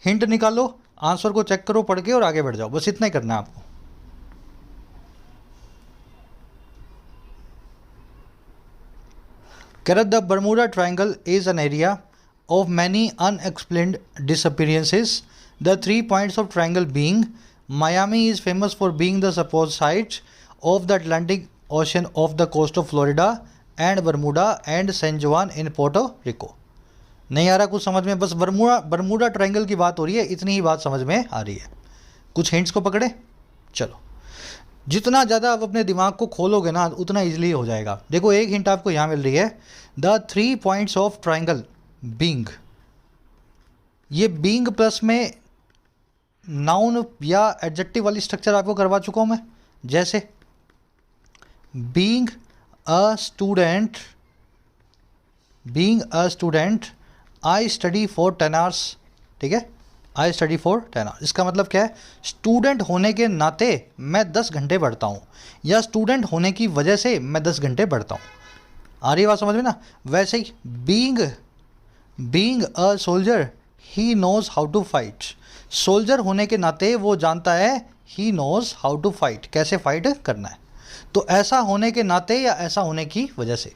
हिंट निकालो, आंसर को चेक करो पढ़ के और आगे बढ़ जाओ, बस इतना ही करना है आपको। The Bermuda triangle is an area of many unexplained disappearances. The 3 points of triangle being Miami is famous for being the supposed site of the Atlantic Ocean off the coast of Florida and Bermuda and San Juan in Puerto Rico. नहीं आ रहा कुछ समझ में? बस Bermuda triangle की बात हो रही है, इतनी ही बात समझ में आ रही है। कुछ हिंट्स को पकड़े। चलो, जितना ज़्यादा आप अपने दिमाग को खोलोगे ना उतना ईजिली हो जाएगा। देखो एक हिंट आपको यहाँ मिल रही है, the 3 points of triangle being. ये बींग प्लस में नाउन या एडजेक्टिव वाली स्ट्रक्चर आपको करवा चुका हूं मैं। जैसे being a student I study for 10 hours। ठीक है, आई स्टडी फॉर 10 hours। इसका मतलब क्या है? स्टूडेंट होने के नाते मैं 10 घंटे पढ़ता हूँ, या स्टूडेंट होने की वजह से मैं 10 घंटे पढ़ता हूँ। आ रही बात समझ में ना? वैसे ही being a soldier he knows how to fight. Soldier होने के नाते वो जानता है he knows how to fight, कैसे फाइट करना है। तो ऐसा होने के नाते या ऐसा होने की वजह से।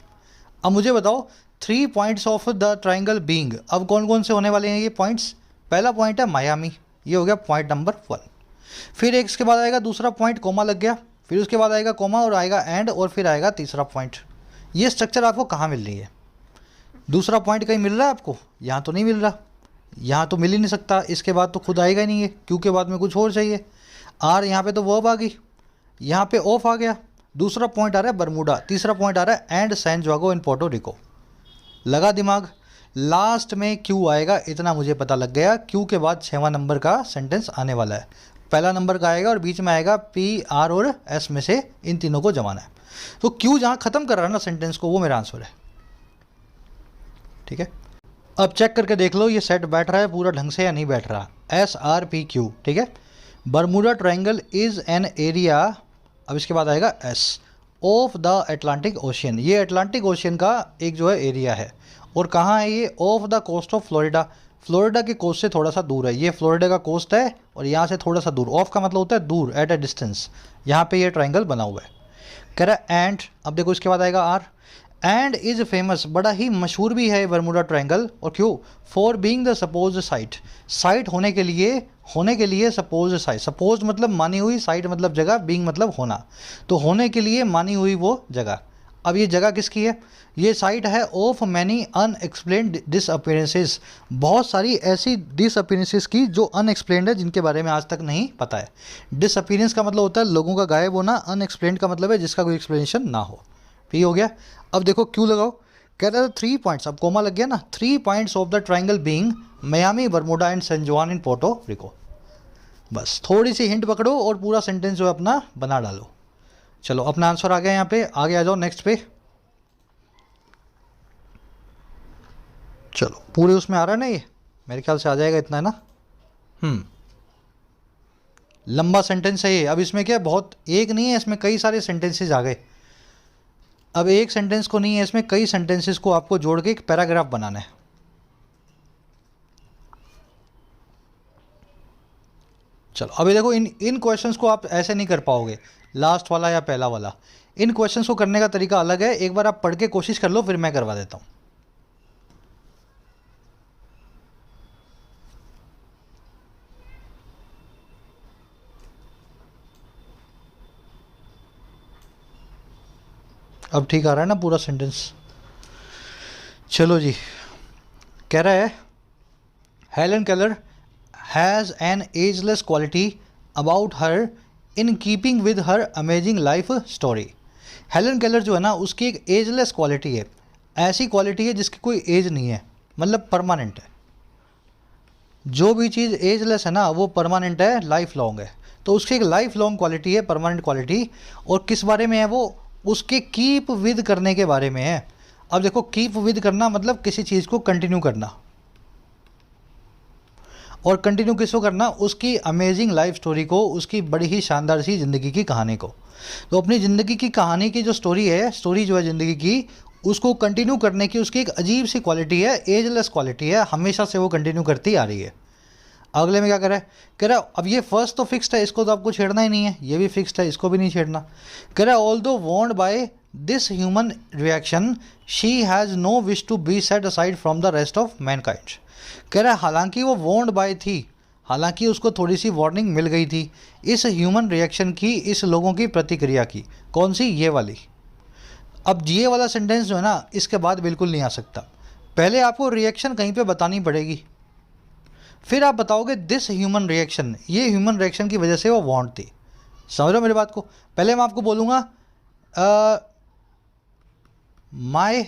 अब मुझे बताओ 3 points of the triangle being, अब कौन कौन से होने वाले हैं ये पॉइंट्स? पहला पॉइंट है मायामी, ये हो गया पॉइंट नंबर 1। फिर एक इसके बाद आएगा दूसरा पॉइंट, कोमा लग गया। फिर उसके बाद आएगा कोमा और आएगा एंड, और फिर आएगा तीसरा पॉइंट। ये स्ट्रक्चर आपको कहाँ मिल रही है? दूसरा पॉइंट कहीं मिल रहा है आपको? यहाँ तो नहीं मिल रहा, यहाँ तो मिल ही नहीं सकता। इसके बाद तो खुद आएगा ही नहीं है, क्योंकि बाद में कुछ और चाहिए। आर यहाँ पे तो वर्ब आ गई, यहाँ पे ऑफ आ गया। दूसरा पॉइंट आ रहा है बर्मुडा, तीसरा पॉइंट आ रहा है and San Juan in Puerto Rico. लगा दिमाग? लास्ट में क्यू आएगा, इतना मुझे पता लग गया। क्यू के बाद 6वां नंबर का सेंटेंस आने वाला है। पहला नंबर का आएगा और बीच में आएगा पी, आर और एस में से इन तीनों को जमाना है। तो क्यू जहाँ ख़त्म कर रहा है ना सेंटेंस को, वो मेरा आंसर है। ठीक है, अब चेक करके देख लो ये सेट बैठ रहा है पूरा ढंग से या नहीं बैठ रहा। SRPQ। ठीक है, Bermuda triangle is an area, अब इसके बाद आएगा S, of the Atlantic ocean. ये अटलांटिक ओशियन का एक जो है एरिया है, और कहाँ है ये? Off the coast of Florida. Florida के कोस्ट से थोड़ा सा दूर है, ये फ्लोरिडा का कोस्ट है और यहाँ से थोड़ा सा दूर। ऑफ का मतलब होता है दूर, एट अ डिस्टेंस। यहाँ पे ये ट्रायंगल बना हुआ है। कह रहा है एंड, अब देखो इसके बाद आएगा आर। एंड इज़ फेमस, बड़ा ही मशहूर भी है बर्मुडा ट्रायंगल। और क्यों? For being the suppose site, site होने के लिए सपोज साइट। सपोज मतलब मानी हुई, साइट मतलब जगह, बीइंग मतलब होना। तो होने के लिए मानी हुई वो जगह। अब ये जगह किसकी है? ये साइट है ऑफ मैनी अनएक्सप्लेन्ड डिसअपीयरेंसेस, बहुत सारी ऐसी डिसअपीयरेंसेस की जो अनएक्सप्लेन्ड है, जिनके बारे में आज तक नहीं पता है। डिसअपीयरेंस का मतलब होता है लोगों का गायब होना, अनएक्सप्लेन्ड का मतलब है जिसका कोई एक्सप्लेनेशन ना हो। ठीक हो गया। अब देखो क्यों लगाओ, कह रहा था 3 points, अब कोमा लग गया ना। 3 points of the triangle being Miami, Bermuda and San Juan in Puerto रिको। बस थोड़ी सी हिंट पकड़ो और पूरा सेंटेंस जो है अपना बना डालो। चलो अपना आंसर आ गया यहाँ पे, आगे आ जाओ नेक्स्ट पे। चलो पूरे उसमें आ रहा है ना, ये मेरे ख्याल से आ जाएगा, इतना है ना। लंबा सेंटेंस है ये। अब इसमें क्या, बहुत एक नहीं है, इसमें कई सारे सेंटेंसेस आ गए। अब एक सेंटेंस को नहीं है, इसमें कई सेंटेंसेस को आपको जोड़ के एक पैराग्राफ बनाना है। चलो अभी देखो, इन क्वेश्चंस को आप ऐसे नहीं कर पाओगे, लास्ट वाला या पहला वाला। इन क्वेश्चंस को करने का तरीका अलग है। एक बार आप पढ़ के कोशिश कर लो, फिर मैं करवा देता हूँ। अब ठीक आ रहा है ना पूरा सेंटेंस? चलो जी, कह रहा है Helen Keller has an ageless quality about her in keeping with her amazing life story. Helen Keller जो है ना, उसकी एक एजलेस क्वालिटी है, ऐसी क्वालिटी है जिसकी कोई एज नहीं है, मतलब परमानेंट है। जो भी चीज़ एजलेस है ना वो परमानेंट है, लाइफ लॉन्ग है। तो उसकी एक लाइफ लॉन्ग क्वालिटी है, परमानेंट क्वालिटी। और किस बारे में है वो? उसके कीप विद करने के बारे में है। अब देखो, कीप विद करना मतलब किसी चीज़ को कंटिन्यू करना, और कंटिन्यू किसको करना? उसकी अमेजिंग लाइफ स्टोरी को, उसकी बड़ी ही शानदार सी ज़िंदगी की कहानी को। तो अपनी ज़िंदगी की कहानी की जो स्टोरी है, स्टोरी जो है ज़िंदगी की, उसको कंटिन्यू करने की उसकी एक अजीब सी क्वालिटी है, एजलेस क्वालिटी है, हमेशा से वो कंटिन्यू करती आ रही है। अगले में क्या कह रहा है? कह रहा है अब ये फर्स्ट तो फिक्स्ड है, इसको तो आपको छेड़ना ही नहीं है, ये भी फिक्स्ड है, इसको भी नहीं छेड़ना। कह रहा है although wowed by this human reaction she has no wish to be set aside from the rest of mankind. कह रहा है हालांकि वो वॉन्ड बाय थी, हालांकि उसको थोड़ी सी वार्निंग मिल गई थी इस ह्यूमन रिएक्शन की, इस लोगों की प्रतिक्रिया की। कौन सी? ये वाली। अब ये वाला सेंटेंस जो है ना, इसके बाद बिल्कुल नहीं आ सकता। पहले आपको रिएक्शन कहीं पे बतानी पड़ेगी, फिर आप बताओगे दिस ह्यूमन रिएक्शन, ये ह्यूमन रिएक्शन की वजह से वो वांट थी। समझ रहे हो मेरी बात को? पहले मैं आपको बोलूँगा my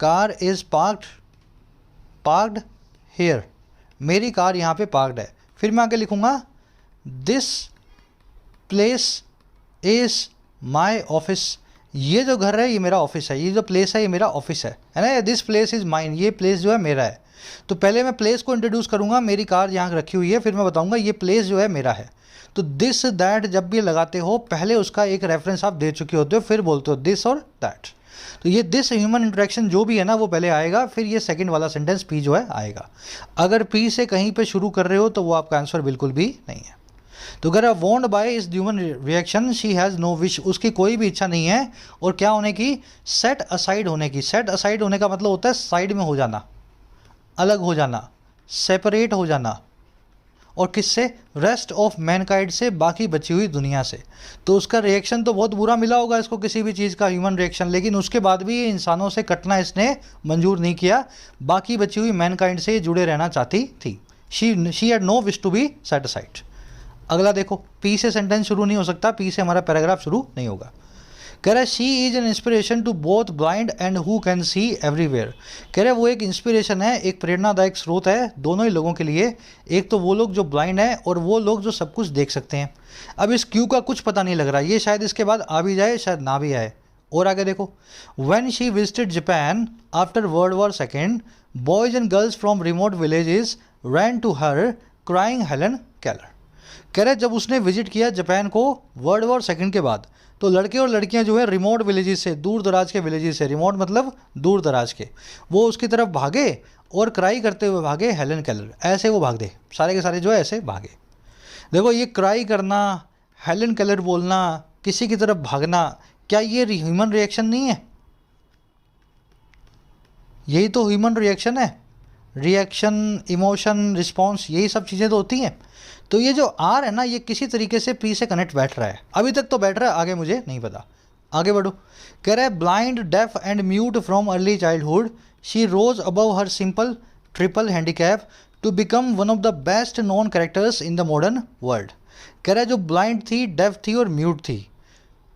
car is parked here, मेरी कार यहाँ पे पार्क्ड है। फिर मैं आगे लिखूँगा this place is my office, ये जो घर है ये मेरा ऑफिस है, ये जो प्लेस है ये मेरा ऑफिस है ना। दिस प्लेस इज़ माइन, ये प्लेस जो है मेरा है। तो पहले मैं प्लेस को इंट्रोड्यूस करूँगा, मेरी कार यहाँ रखी हुई है, फिर मैं बताऊँगा ये प्लेस जो है मेरा है। तो दिस दैट जब भी लगाते हो, पहले उसका एक रेफरेंस आप दे चुके होते हो, फिर बोलते हो दिस और दैट। तो ये दिस ह्यूमन इंटरेक्शन जो भी है ना वो पहले आएगा, फिर ये सेकंड वाला सेंटेंस पी जो है आएगा। अगर पी से कहीं पे शुरू कर रहे हो तो वो आपका आंसर बिल्कुल भी नहीं है। तो अगर वॉन्ड बाय इस human reaction she has no wish, उसकी कोई भी इच्छा नहीं है और क्या होने की? सेट असाइड होने की। सेट असाइड होने का मतलब होता है साइड में हो जाना, अलग हो जाना, सेपरेट हो जाना। और किससे? रेस्ट ऑफ मैनकाइंड से, बाकी बची हुई दुनिया से। तो उसका रिएक्शन तो बहुत बुरा मिला होगा इसको, किसी भी चीज़ का ह्यूमन रिएक्शन, लेकिन उसके बाद भी ये इंसानों से कटना इसने मंजूर नहीं किया, बाकी बची हुई मैनकाइंड से जुड़े रहना चाहती थी। She had no wish to be set aside. अगला देखो, पी से सेंटेंस शुरू नहीं हो सकता, पी से हमारा पैराग्राफ शुरू नहीं होगा। कह रहा है she is an inspiration to both blind and who can see everywhere. कह रहा है वो एक इंस्पिरेशन है, एक प्रेरणादायक स्रोत है दोनों ही लोगों के लिए, एक तो वो लोग जो ब्लाइंड हैं और वो लोग जो सब कुछ देख सकते हैं। अब इस क्यू का कुछ पता नहीं लग रहा, ये शायद इसके बाद आ भी जाए, शायद ना भी आए। और आगे देखो, when she visited Japan after World War second, boys and girls from remote villages ran to her crying Helen Keller. कह रहे जब उसने विजिट किया जापान को वर्ल्ड वॉर सेकेंड के बाद, तो लड़के और लड़कियां जो है रिमोट विलेजेस से, दूर दराज के विलेजेस से, रिमोट मतलब दूर दराज के, वो उसकी तरफ भागे और क्राई करते हुए भागे हेलन केलर। ऐसे वो भाग दे, सारे के सारे जो है ऐसे भागे। देखो ये क्राई करना, हेलन केलर बोलना, किसी की तरफ भागना, क्या ये ह्यूमन रिएक्शन नहीं है? यही तो ह्यूमन रिएक्शन है। रिएक्शन, इमोशन, रिस्पॉन्स, यही सब चीज़ें तो होती हैं। तो ये जो आर है ना, ये किसी तरीके से पी से कनेक्ट बैठ रहा है, अभी तक तो बैठ रहा है, आगे मुझे नहीं पता। आगे बढ़ो। कह रहा है blind, deaf and mute from early childhood she rose above her simple triple handicap to become one of the best known characters in the modern world. कह रहा है जो ब्लाइंड थी, डेफ थी और म्यूट थी।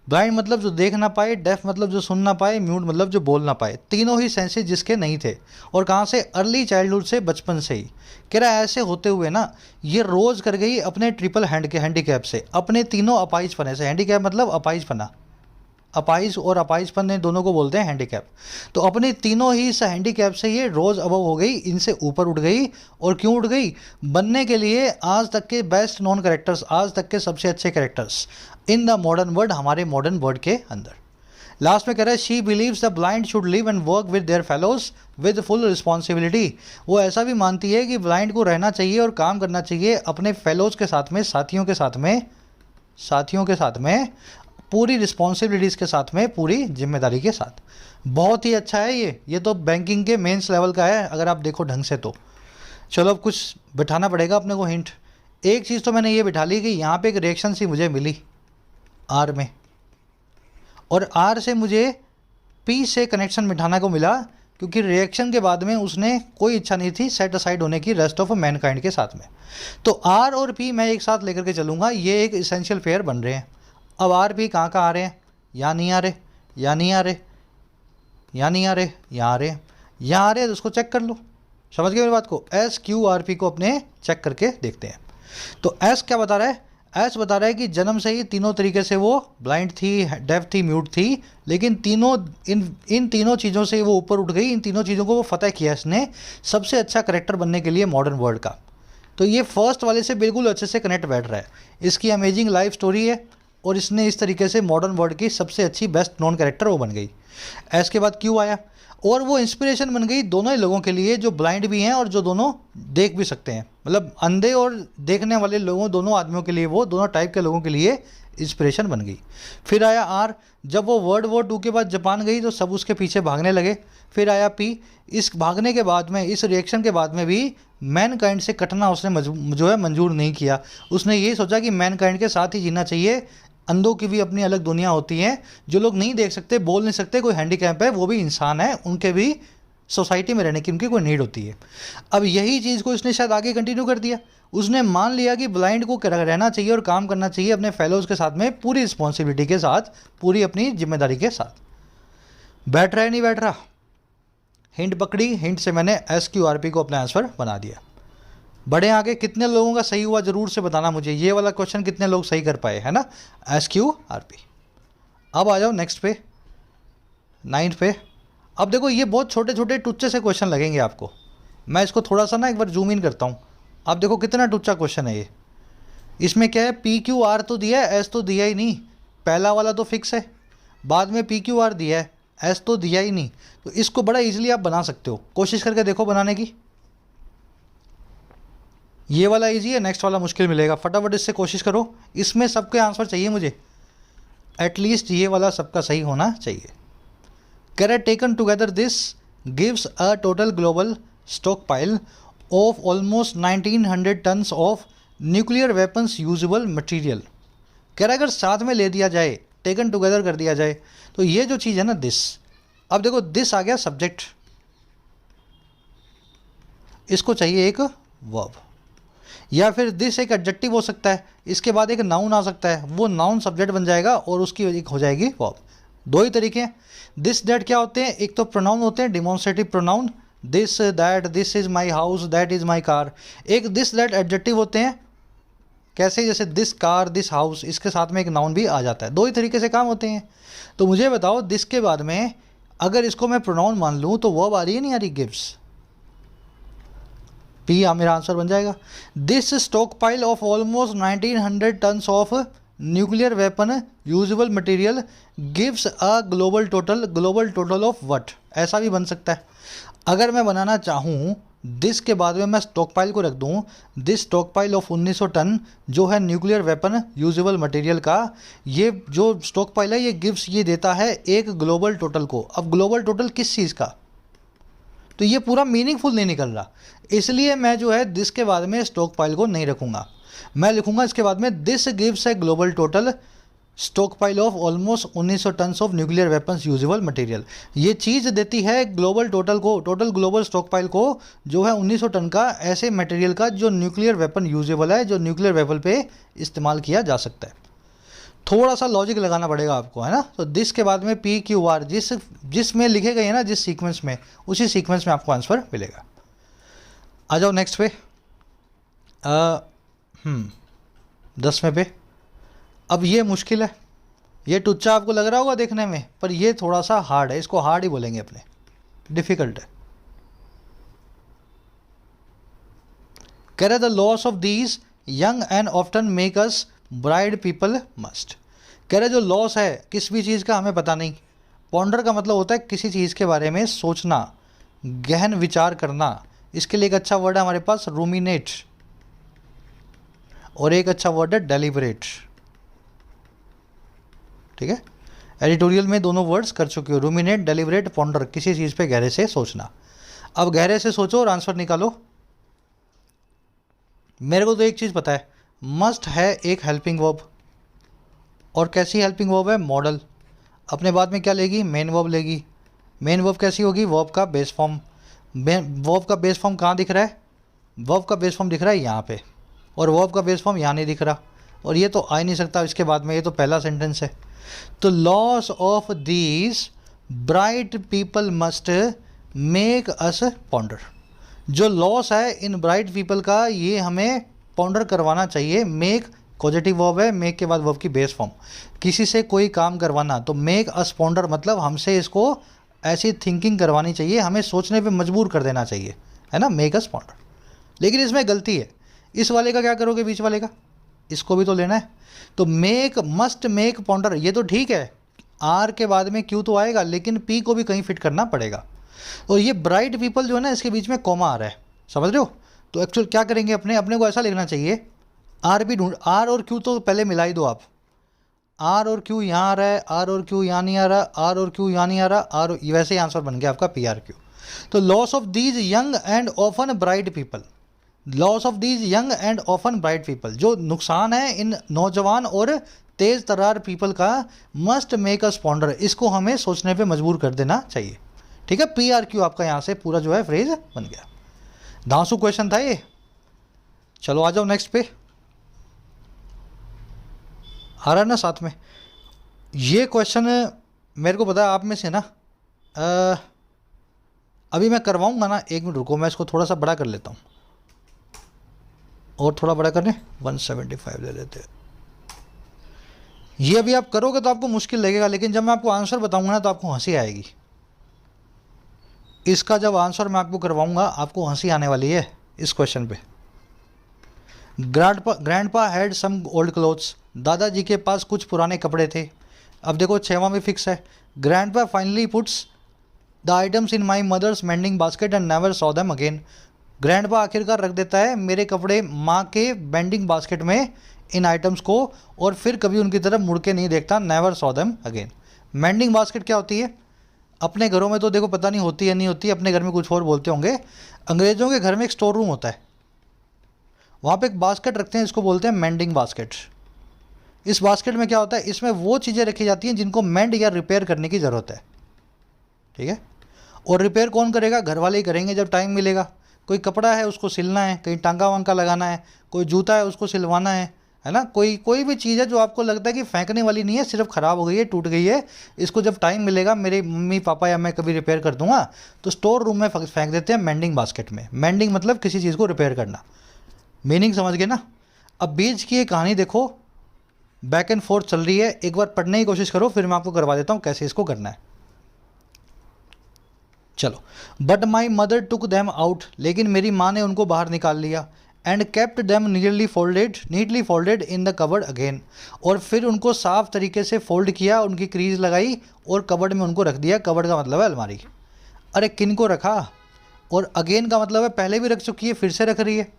ब्लाइंड मतलब जो देख ना पाए, डेफ मतलब जो सुन ना पाए, म्यूट मतलब जो बोल ना पाए, तीनों ही सेंसेस जिसके नहीं थे। और कहाँ से? अर्ली चाइल्डहुड से, बचपन से ही। कह रहा है ऐसे होते हुए ना ये रोज़ कर गई अपने ट्रिपल हैंडीकैप से, अपने तीनों अपाइजपने से। हैंडीकैप मतलब अपाइजपना, अपाइज और अपाइजपन ने दोनों को बोलते हैं हैंडीकैप। तो अपने तीनों ही इस हैंडीकैप से ये रोज़ अबव हो गई, इनसे ऊपर उठ गई। और क्यों उठ गई? बनने के लिए आज तक के बेस्ट नॉन कैरेक्टर्स, आज तक के सबसे अच्छे characters in the modern world, हमारे मॉडर्न वर्ल्ड के अंदर। लास्ट में कह रहा है she beliefs the blind should live and work with their fellows with full responsibility. वो ऐसा भी मानती है कि ब्लाइंड को रहना चाहिए और काम करना चाहिए अपने फेलोज के साथ में, साथियों के साथ में पूरी रिस्पॉन्सिबिलिटीज़ के साथ में, पूरी जिम्मेदारी के साथ। बहुत ही अच्छा है ये तो बैंकिंग के मेंस लेवल का है अगर आप देखो ढंग से तो। चलो अब कुछ बिठाना पड़ेगा अपने को हिंट। एक चीज़ तो मैंने ये बिठा ली कि यहाँ पे एक रिएक्शन सी मुझे मिली आर में, और आर से मुझे पी से कनेक्शन बिठाना को मिला क्योंकि रिएक्शन के बाद में उसने कोई इच्छा नहीं थी सेट असाइड होने की रेस्ट ऑफ मैनकाइंड के साथ में। तो आर और पी मैं एक साथ लेकर के चलूँगा, ये एक इसेंशियल पेयर बन रहे हैं। अब आर पी कहाँ कहाँ आ रहे हैं, यहाँ नहीं आ रहे, यहाँ नहीं आ रहे, यहाँ नहीं आ रहे, यहाँ आ रहे हैं, यहाँ आ रहे हैं, तो उसको चेक कर लो। समझ गए मेरी बात को। एस क्यू आर पी को अपने चेक करके देखते हैं। तो एस क्या बता रहा है, एस बता रहा है कि जन्म से ही तीनों तरीके से वो ब्लाइंड थी, डेफ थी, म्यूट थी, लेकिन तीनों इन तीनों चीज़ों से वो ऊपर उठ गई, इन तीनों चीज़ों को वो फतह किया इसने सबसे अच्छा करेक्टर बनने के लिए मॉडर्न वर्ल्ड का। तो ये फर्स्ट वाले से बिल्कुल अच्छे से कनेक्ट बैठ रहा है। इसकी अमेजिंग लाइफ स्टोरी है और इसने इस तरीके से मॉडर्न वर्ल्ड की सबसे अच्छी बेस्ट नॉन कैरेक्टर वो बन गई। एस के बाद क्यू आया और वो इंस्पिरेशन बन गई दोनों ही लोगों के लिए, जो ब्लाइंड भी हैं और जो दोनों देख भी सकते हैं, मतलब अंधे और देखने वाले लोगों, दोनों आदमियों के लिए, वो दोनों टाइप के लोगों के लिए इंस्पिरेशन बन गई। फिर आया आर, जब वो वर्ल्ड वॉर 2 के बाद जापान गई तो सब उसके पीछे भागने लगे। फिर आया पी, इस भागने के बाद में, इस रिएक्शन के बाद में भी मैनकाइंड से कटना उसने जो है मंजूर नहीं किया। उसने ये सोचा कि मैनकाइंड के साथ ही जीना चाहिए। अंधों की भी अपनी अलग दुनिया होती है, जो लोग नहीं देख सकते, बोल नहीं सकते, कोई हैंडीकैप है, वो भी इंसान है, उनके भी सोसाइटी में रहने की उनकी कोई नीड होती है। अब यही चीज़ को इसने शायद आगे कंटिन्यू कर दिया। उसने मान लिया कि ब्लाइंड को रहना चाहिए और काम करना चाहिए अपने फेलोज़ के साथ में, पूरी रिस्पॉन्सिबिलिटी के साथ, पूरी अपनी जिम्मेदारी के साथ। बैठ रहा है नहीं बैठ रहा, हिंट पकड़ी, हिंट से मैंने एस क्यू आर पी को अपना आंसर बना दिया। बड़े आगे कितने लोगों का सही हुआ ज़रूर से बताना मुझे, ये वाला क्वेश्चन कितने लोग सही कर पाए, है ना, एस क्यू आर पी। अब आ जाओ नेक्स्ट पे, 9 पे। अब देखो ये बहुत छोटे छोटे टुच्चे से क्वेश्चन लगेंगे आपको। मैं इसको थोड़ा सा ना एक बार जूम इन करता हूँ। आप देखो कितना टुच्चा क्वेश्चन है ये। इसमें क्या है, पी क्यू आर तो दिया है, एस तो दिया ही नहीं। पहला वाला तो फिक्स है, बाद में पी क्यू आर दिया है, एस तो दिया ही नहीं। तो इसको बड़ा ईजिली आप बना सकते हो, कोशिश करके देखो बनाने की। ये वाला इजी है, नेक्स्ट वाला मुश्किल मिलेगा। फटाफट इससे कोशिश करो, इसमें सबके आंसर चाहिए मुझे, एटलीस्ट ये वाला सबका सही होना चाहिए। Carat taken together this gives a total global stockpile of almost 1900 tons of nuclear weapons usable material. कह रहा अगर साथ में ले दिया जाए, टेकन टुगेदर कर दिया जाए, तो ये जो चीज़ है ना दिस, अब देखो दिस आ गया सब्जेक्ट, इसको चाहिए एक वर्ब, या फिर दिस एक एडजेक्टिव हो सकता है, इसके बाद एक नाउन आ सकता है, वो नाउन सब्जेक्ट बन जाएगा और उसकी एक हो जाएगी वर्ब। दो ही तरीके हैं। दिस दैट क्या होते हैं, एक तो प्रोनाउन होते हैं, demonstrative pronoun, this that, this is my house, that is my car. एक दिस दैट एडजेक्टिव होते हैं, कैसे, जैसे दिस कार, दिस हाउस, इसके साथ में एक नाउन भी आ जाता है। दो ही तरीके से काम होते हैं। तो मुझे बताओ दिस के बाद में अगर इसको मैं प्रोनाउन मान लूँ तो वर्ब आ रही है नहीं आ रही, गिव्स, पी मेरा आंसर बन जाएगा। This stockpile of almost 1900 tons of nuclear weapon usable material gives a global total of what, ऐसा भी बन सकता है। अगर मैं बनाना चाहूँ दिस के बाद में मैं स्टॉक पाइल को रख दूँ, this stockpile of 1900 ton जो है न्यूक्लियर वेपन यूजेबल मटेरियल का, ये जो स्टॉक पाइल है ये गिव्स, ये देता है एक ग्लोबल टोटल को। अब ग्लोबल टोटल किस चीज़ का, तो ये पूरा मीनिंगफुल नहीं निकल रहा, इसलिए मैं जो है दिस के बाद में स्टॉक पाइल को नहीं रखूँगा। मैं लिखूँगा इसके बाद में this gives a global total stock pile of almost 1900 tons of nuclear weapons usable material. ये चीज़ देती है ग्लोबल टोटल को, टोटल ग्लोबल स्टॉक पाइल को, जो है 1900 टन का ऐसे मटेरियल का जो न्यूक्लियर वेपन यूजेबल है, जो न्यूक्लियर वेपन पे इस्तेमाल किया जा सकता है। थोड़ा सा लॉजिक लगाना पड़ेगा आपको, है ना। तो दिस के बाद में पी क्यू आर, जिसमें लिखे गए हैं ना, जिस सीक्वेंस में, उसी सीक्वेंस में आपको आंसर मिलेगा। आ जाओ नेक्स्ट पे, 10वें पे। अब ये मुश्किल है, ये टुच्चा आपको लग रहा होगा देखने में, पर ये थोड़ा सा हार्ड है, इसको हार्ड ही बोलेंगे अपने, डिफिकल्ट है। कह रहे the loss of these young and often make us bride people must. कह रहे जो लॉस है किस भी चीज़ का हमें पता नहीं। पॉन्डर का मतलब होता है किसी चीज़ के बारे में सोचना, गहन विचार करना। इसके लिए एक अच्छा वर्ड है हमारे पास रूमिनेट, और एक अच्छा वर्ड है डेलिबरेट, ठीक है। एडिटोरियल में दोनों वर्ड्स कर चुके हो, रूमिनेट, डेलिबरेट, पॉन्डर, किसी चीज़ पे गहरे से सोचना। अब गहरे से सोचो और आंसर निकालो। मेरे को तो एक चीज़ पता है, मस्ट है एक हेल्पिंग वर्ब, और कैसी हेल्पिंग वर्ब है, मॉडल। अपने बाद में क्या लेगी, मेन वर्ब लेगी। मेन वर्ब कैसी होगी, वर्ब का बेस फॉर्म। वर्ब का बेस फॉर्म कहाँ दिख रहा है, वर्ब का बेस फॉर्म दिख रहा है यहाँ पे, और वर्ब का बेस फॉर्म यहाँ नहीं दिख रहा, और ये तो आ ही नहीं सकता इसके बाद में, ये तो पहला सेंटेंस है। तो loss of these bright people must make us ponder. जो लॉस है इन ब्राइट पीपल का, ये हमें पॉन्डर करवाना चाहिए। मेक पॉजिटिव वर्ब है, मेक के बाद वर्ब की बेस फॉर्म। किसी से कोई काम करवाना, तो मेक अस पॉन्डर मतलब हमसे इसको ऐसी थिंकिंग करवानी चाहिए, हमें सोचने पे मजबूर कर देना चाहिए, है ना, मेक अस पॉन्डर। लेकिन इसमें गलती है, इस वाले का क्या करोगे, बीच वाले का, इसको भी तो लेना है। तो मेक, मस्ट मेक पॉन्डर, ये तो ठीक है, आर के बाद में क्यू तो आएगा, लेकिन पी को भी कहीं फिट करना पड़ेगा। और ये ब्राइट पीपल जो है ना, इसके बीच में कॉमा आ रहा है, समझ रहे हो। तो एक्चुअल क्या करेंगे, अपने को ऐसा लिखना चाहिए, आर भी ढूंढ, आर और क्यू तो पहले मिला ही दो आप। आर और क्यू यहाँ आ रहा है, आर और क्यू यहाँ नहीं आ रहा, आर और क्यू यहाँ नहीं आ रहा, आर, वैसे ही आंसर बन गया आपका पी आर क्यू। तो loss of these young and often bright people, loss of these young and often bright people, जो नुकसान है इन नौजवान और तेज तर्रार पीपल का, मस्ट मेक अस पॉन्डर, इसको हमें सोचने पे मजबूर कर देना चाहिए। ठीक है, पी आर क्यू आपका यहाँ से पूरा जो है फ्रेज बन गया। धांसू क्वेश्चन था ये। चलो आ जाओ नेक्स्ट पे, आ रहा है ना साथ में। ये क्वेश्चन मेरे को पता है आप में से ना, अभी मैं करवाऊंगा ना, 1 मिनट रुको, मैं इसको थोड़ा सा बड़ा कर लेता हूँ, और थोड़ा बड़ा करने 175 ले लेते हैं। ये अभी आप करोगे तो आपको मुश्किल लगेगा, लेकिन जब मैं आपको आंसर बताऊंगा ना तो आपको हंसी आएगी। इसका जब आंसर मैं आपको करवाऊंगा आपको हंसी आने वाली है इस क्वेश्चन पे। Grandpa had some old clothes, दादाजी के पास कुछ पुराने कपड़े थे। अब देखो 6वां भी फिक्स है। Grandpa finally puts the items in my mother's mending basket and never saw them again. Grandpa आखिरकार रख देता है मेरे कपड़े माँ के बेंडिंग बास्केट में, इन आइटम्स को, और फिर कभी उनकी तरफ मुड़ के नहीं देखता, never saw them again. Mending basket क्या होती है, अपने घरों में तो देखो पता नहीं होती है नहीं होती, अपने घर में कुछ और बोलते होंगे। अंग्रेज़ों के घर में एक स्टोर रूम होता है, वहाँ पे एक बास्केट रखते हैं, इसको बोलते हैं मेंडिंग बास्केट। इस बास्केट में क्या होता है, इसमें वो चीज़ें रखी जाती हैं जिनको मेंड या रिपेयर करने की ज़रूरत है। ठीक है, और रिपेयर कौन करेगा, घर वाले ही करेंगे जब टाइम मिलेगा। कोई कपड़ा है उसको सिलना है, कहीं टांगा वांका लगाना है, कोई जूता है उसको सिलवाना है ना, कोई भी चीज़ है जो आपको लगता है कि फेंकने वाली नहीं है, सिर्फ ख़राब हो गई है, टूट गई है, इसको जब टाइम मिलेगा मेरे मम्मी पापा या मैं कभी रिपेयर कर दूंगा, तो स्टोर रूम में फेंक देते हैं मेंडिंग बास्केट में। मेंडिंग मतलब किसी चीज़ को रिपेयर करना, मीनिंग समझ गए ना। अब बीच की ये कहानी देखो, बैक एंड फोर्थ चल रही है, एक बार पढ़ने की कोशिश करो, फिर मैं आपको करवा देता हूँ कैसे इसको करना है। चलो, but my mother took them out, लेकिन मेरी माँ ने उनको बाहर निकाल लिया, and kept them neatly folded in the cupboard again, और फिर उनको साफ तरीके से फोल्ड किया, उनकी क्रीज लगाई और कबर्ड में उनको रख दिया। कबर्ड का मतलब है अलमारी। अरे किन को रखा, और अगेन का मतलब है पहले भी रख चुकी है फिर से रख रही है,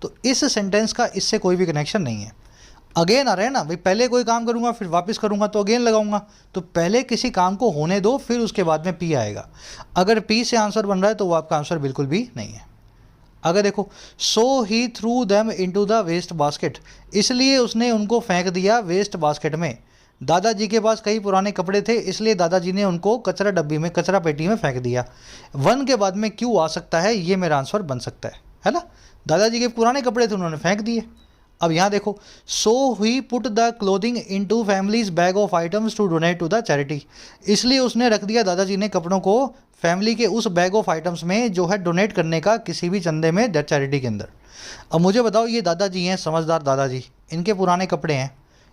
तो इस सेंटेंस का इससे कोई भी कनेक्शन नहीं है। अगेन आ रहे हैं ना भाई, पहले कोई काम करूंगा फिर वापस करूंगा तो अगेन लगाऊंगा, तो पहले किसी काम को होने दो फिर उसके बाद में पी आएगा। अगर पी से आंसर बन रहा है तो वो आपका आंसर बिल्कुल भी नहीं है। अगर देखो, so he threw them into the waste basket, इसलिए उसने उनको फेंक दिया वेस्ट बास्केट में। दादाजी के पास कई पुराने कपड़े थे, इसलिए दादाजी ने उनको कचरा डब्बी में, कचरा पेटी में फेंक दिया। 1 के बाद में क्यों आ सकता है, ये मेरा आंसर बन सकता है ना। दादाजी के पुराने कपड़े थे, उन्होंने फेंक दिए। अब यहाँ देखो, so he put the clothing into families bag of items to donate to the charity, इसलिए उसने रख दिया दादाजी ने कपड़ों को फैमिली के उस बैग ऑफ आइटम्स में जो है डोनेट करने का किसी भी चंदे में, चैरिटी के अंदर। अब मुझे बताओ, ये दादाजी हैं समझदार दादाजी, इनके पुराने कपड़े हैं,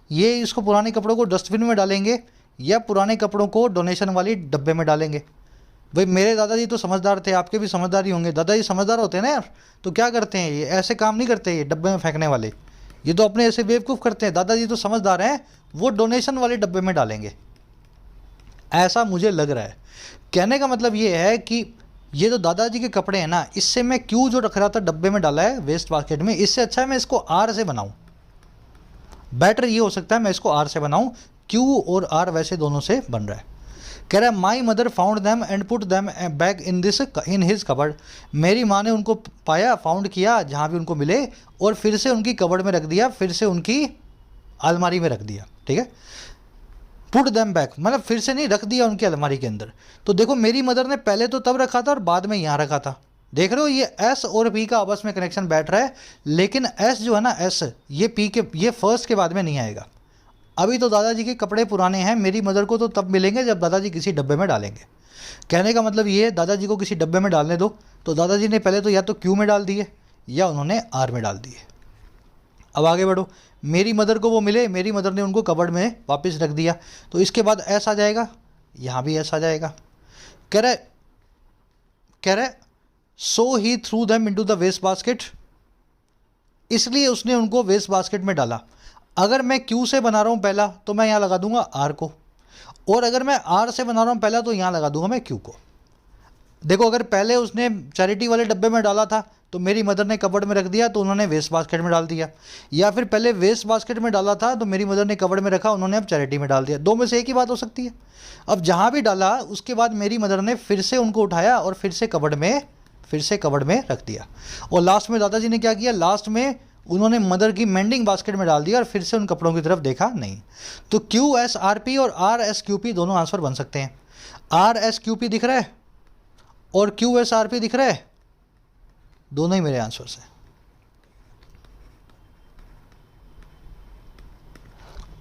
ये इसको पुराने कपड़ों को डस्टबिन में डालेंगे या पुराने कपड़ों को डोनेशन वाली डब्बे में डालेंगे। भाई मेरे दादाजी तो समझदार थे, आपके भी समझदार ही होंगे। दादाजी समझदार होते हैं ना यार, तो क्या करते हैं, ये ऐसे काम नहीं करते ये डब्बे में फेंकने वाले, ये तो अपने ऐसे बेवकूफ़ करते हैं। दादाजी तो समझदार हैं, वो डोनेशन वाले डब्बे में डालेंगे, ऐसा मुझे लग रहा है। कहने का मतलब ये है कि ये जो दादाजी के कपड़े हैं ना, इससे मैं क्यू जो रख रहा था डब्बे में डाला है वेस्ट बास्केट में, इससे अच्छा है मैं इसको आर से बनाऊं। बेटर ये हो सकता है मैं इसको आर से बनाऊं, क्यू और आर वैसे दोनों से बन रहा है। कह रहा है my mother found them and put them back in his cupboard, मेरी माँ ने उनको पाया, फाउंड किया जहाँ भी उनको मिले, और फिर से उनकी कबर्ड में रख दिया, फिर से उनकी अलमारी में रख दिया। ठीक है, पुट देम बैक मतलब फिर से नहीं, रख दिया उनकी अलमारी के अंदर। तो देखो मेरी मदर ने पहले तो तब रखा था और बाद में यहाँ रखा था। देख रहे हो ये एस और पी का आपस में कनेक्शन बैठ रहा है, लेकिन एस जो है ना, एस ये पी के, ये फर्स्ट के बाद में नहीं आएगा। अभी तो दादाजी के कपड़े पुराने हैं, मेरी मदर को तो तब मिलेंगे जब दादाजी किसी डब्बे में डालेंगे। कहने का मतलब ये है दादाजी को किसी डब्बे में डालने दो, तो दादाजी ने पहले तो या तो क्यू में डाल दिए या उन्होंने आर में डाल दिए। अब आगे बढ़ो, मेरी मदर को वो मिले, मेरी मदर ने उनको कबर्ड में वापस रख दिया, तो इसके बाद एस आ जाएगा, यहाँ भी एस आ जाएगा। कह रहे so he threw them into the waste basket, इसलिए उसने उनको वेस्ट बास्केट में डाला। अगर मैं क्यू से बना रहा हूँ पहला तो मैं यहाँ लगा दूंगा आर को, और अगर मैं आर से बना रहा हूँ पहला तो यहाँ लगा दूंगा मैं क्यू को। देखो अगर पहले उसने चैरिटी वाले डब्बे में डाला था तो मेरी मदर ने कबर्ड में रख दिया तो उन्होंने वेस्ट बास्केट में डाल दिया, या फिर पहले वेस्ट बास्केट में डाला था तो मेरी मदर ने कबर्ड में रखा, उन्होंने अब चैरिटी में डाल दिया। दो में से एक ही बात हो सकती है। अब जहाँ भी डाला उसके बाद मेरी मदर ने फिर से उनको उठाया और फिर से कबर्ड में रख दिया। और लास्ट में दादाजी ने क्या किया, लास्ट में उन्होंने मदर की मेंडिंग बास्केट में डाल दिया और फिर से उन कपड़ों की तरफ देखा नहीं। तो क्यू एस आर पी और आर एस क्यू पी दोनों आंसर बन सकते हैं। आर एस क्यू पी दिख रहा है और क्यू एस आर पी दिख रहा है, दोनों ही मेरे आंसर्स हैं।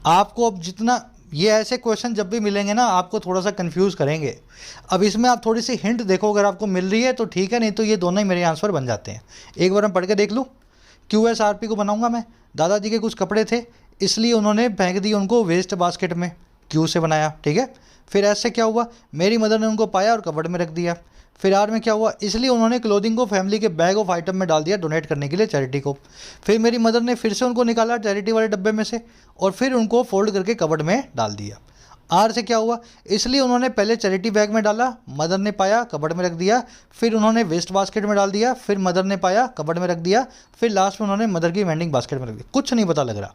आपको अब जितना ये ऐसे क्वेश्चन जब भी मिलेंगे ना आपको थोड़ा सा कंफ्यूज करेंगे। अब इसमें आप थोड़ी सी हिंट देखो, अगर आपको मिल रही है तो ठीक है, नहीं तो ये दोनों ही मेरे आंसर बन जाते हैं। एक बार मैं पढ़ के देख लूँ। क्यू एस आर पी को बनाऊंगा मैं, दादाजी के कुछ कपड़े थे इसलिए उन्होंने फेंक दिए उनको वेस्ट बास्केट में, क्यू से बनाया, ठीक है। फिर एस से क्या हुआ, मेरी मदर ने उनको पाया और कबर्ड में रख दिया। फिर आर में क्या हुआ, इसलिए उन्होंने क्लोथिंग को फैमिली के बैग ऑफ आइटम में डाल दिया डोनेट करने के लिए चैरिटी को। फिर मेरी मदर ने फिर से उनको निकाला चैरिटी वाले डब्बे में से और फिर उनको फोल्ड करके कबर्ड में डाल दिया। आर से क्या हुआ, इसलिए उन्होंने पहले चैरिटी बैग में डाला, मदर ने पाया कबर्ड में रख दिया, फिर उन्होंने वेस्ट बास्केट में डाल दिया, फिर मदर ने पाया कबर्ड में रख दिया, फिर लास्ट में उन्होंने मदर की वेंडिंग बास्केट में रख दिया। कुछ नहीं पता लग रहा,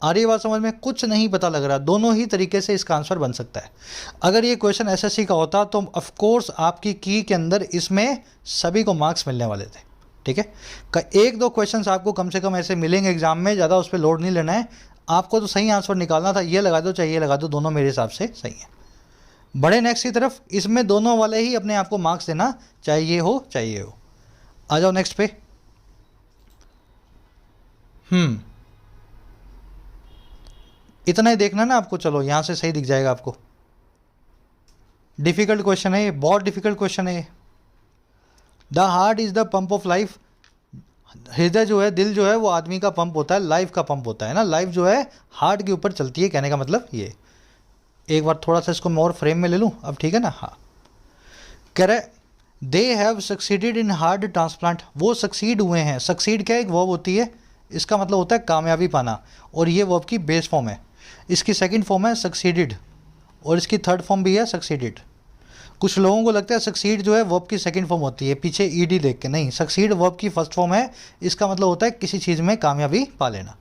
आ रही बात समझ में, कुछ नहीं पता लग रहा। दोनों ही तरीके से इसका आंसर बन सकता है। अगर ये क्वेश्चन एसएससी का होता तो ऑफ कोर्स आपकी की के अंदर इसमें सभी को मार्क्स मिलने वाले थे, ठीक है। एक दो क्वेश्चंस आपको कम से कम ऐसे मिलेंगे एग्जाम में, ज़्यादा उस पर लोड नहीं लेना है आपको। तो सही आंसर निकालना था, ये लगा दो चाहे ये लगा दो, दोनों मेरे हिसाब से सही है। बड़े नेक्स्ट की तरफ, इसमें दोनों वाले ही अपने आप को मार्क्स देना, चाहे ये हो चाहे ये हो। आ जाओ नेक्स्ट पे। इतना ही देखना ना आपको, चलो यहाँ से सही दिख जाएगा आपको। डिफिकल्ट क्वेश्चन है ये, बहुत डिफिकल्ट क्वेश्चन है ये। The heart is the pump of life, हृदय जो है, दिल जो है वो आदमी का पंप होता है, लाइफ का पंप होता है ना। लाइफ जो है हार्ट के ऊपर चलती है, कहने का मतलब ये। एक बार थोड़ा सा इसको मैं और फ्रेम में ले लूँ अब, ठीक है ना। हाँ, कह रहे they have succeeded in heart transplant, वो सक्सीड हुए हैं। सक्सीड क्या एक वर्ब होती है, इसका मतलब होता है कामयाबी पाना, और ये वर्ब की बेस फॉर्म है। इसकी सेकंड फॉर्म है सक्सीडेड और इसकी थर्ड फॉर्म भी है सक्सीडेड। कुछ लोगों को लगता है सक्सीड जो है वर्ब की सेकंड फॉर्म होती है, पीछे ईडी देख के, नहीं, सक्सीड वर्ब की फर्स्ट फॉर्म है। इसका मतलब होता है किसी चीज़ में कामयाबी पा लेना।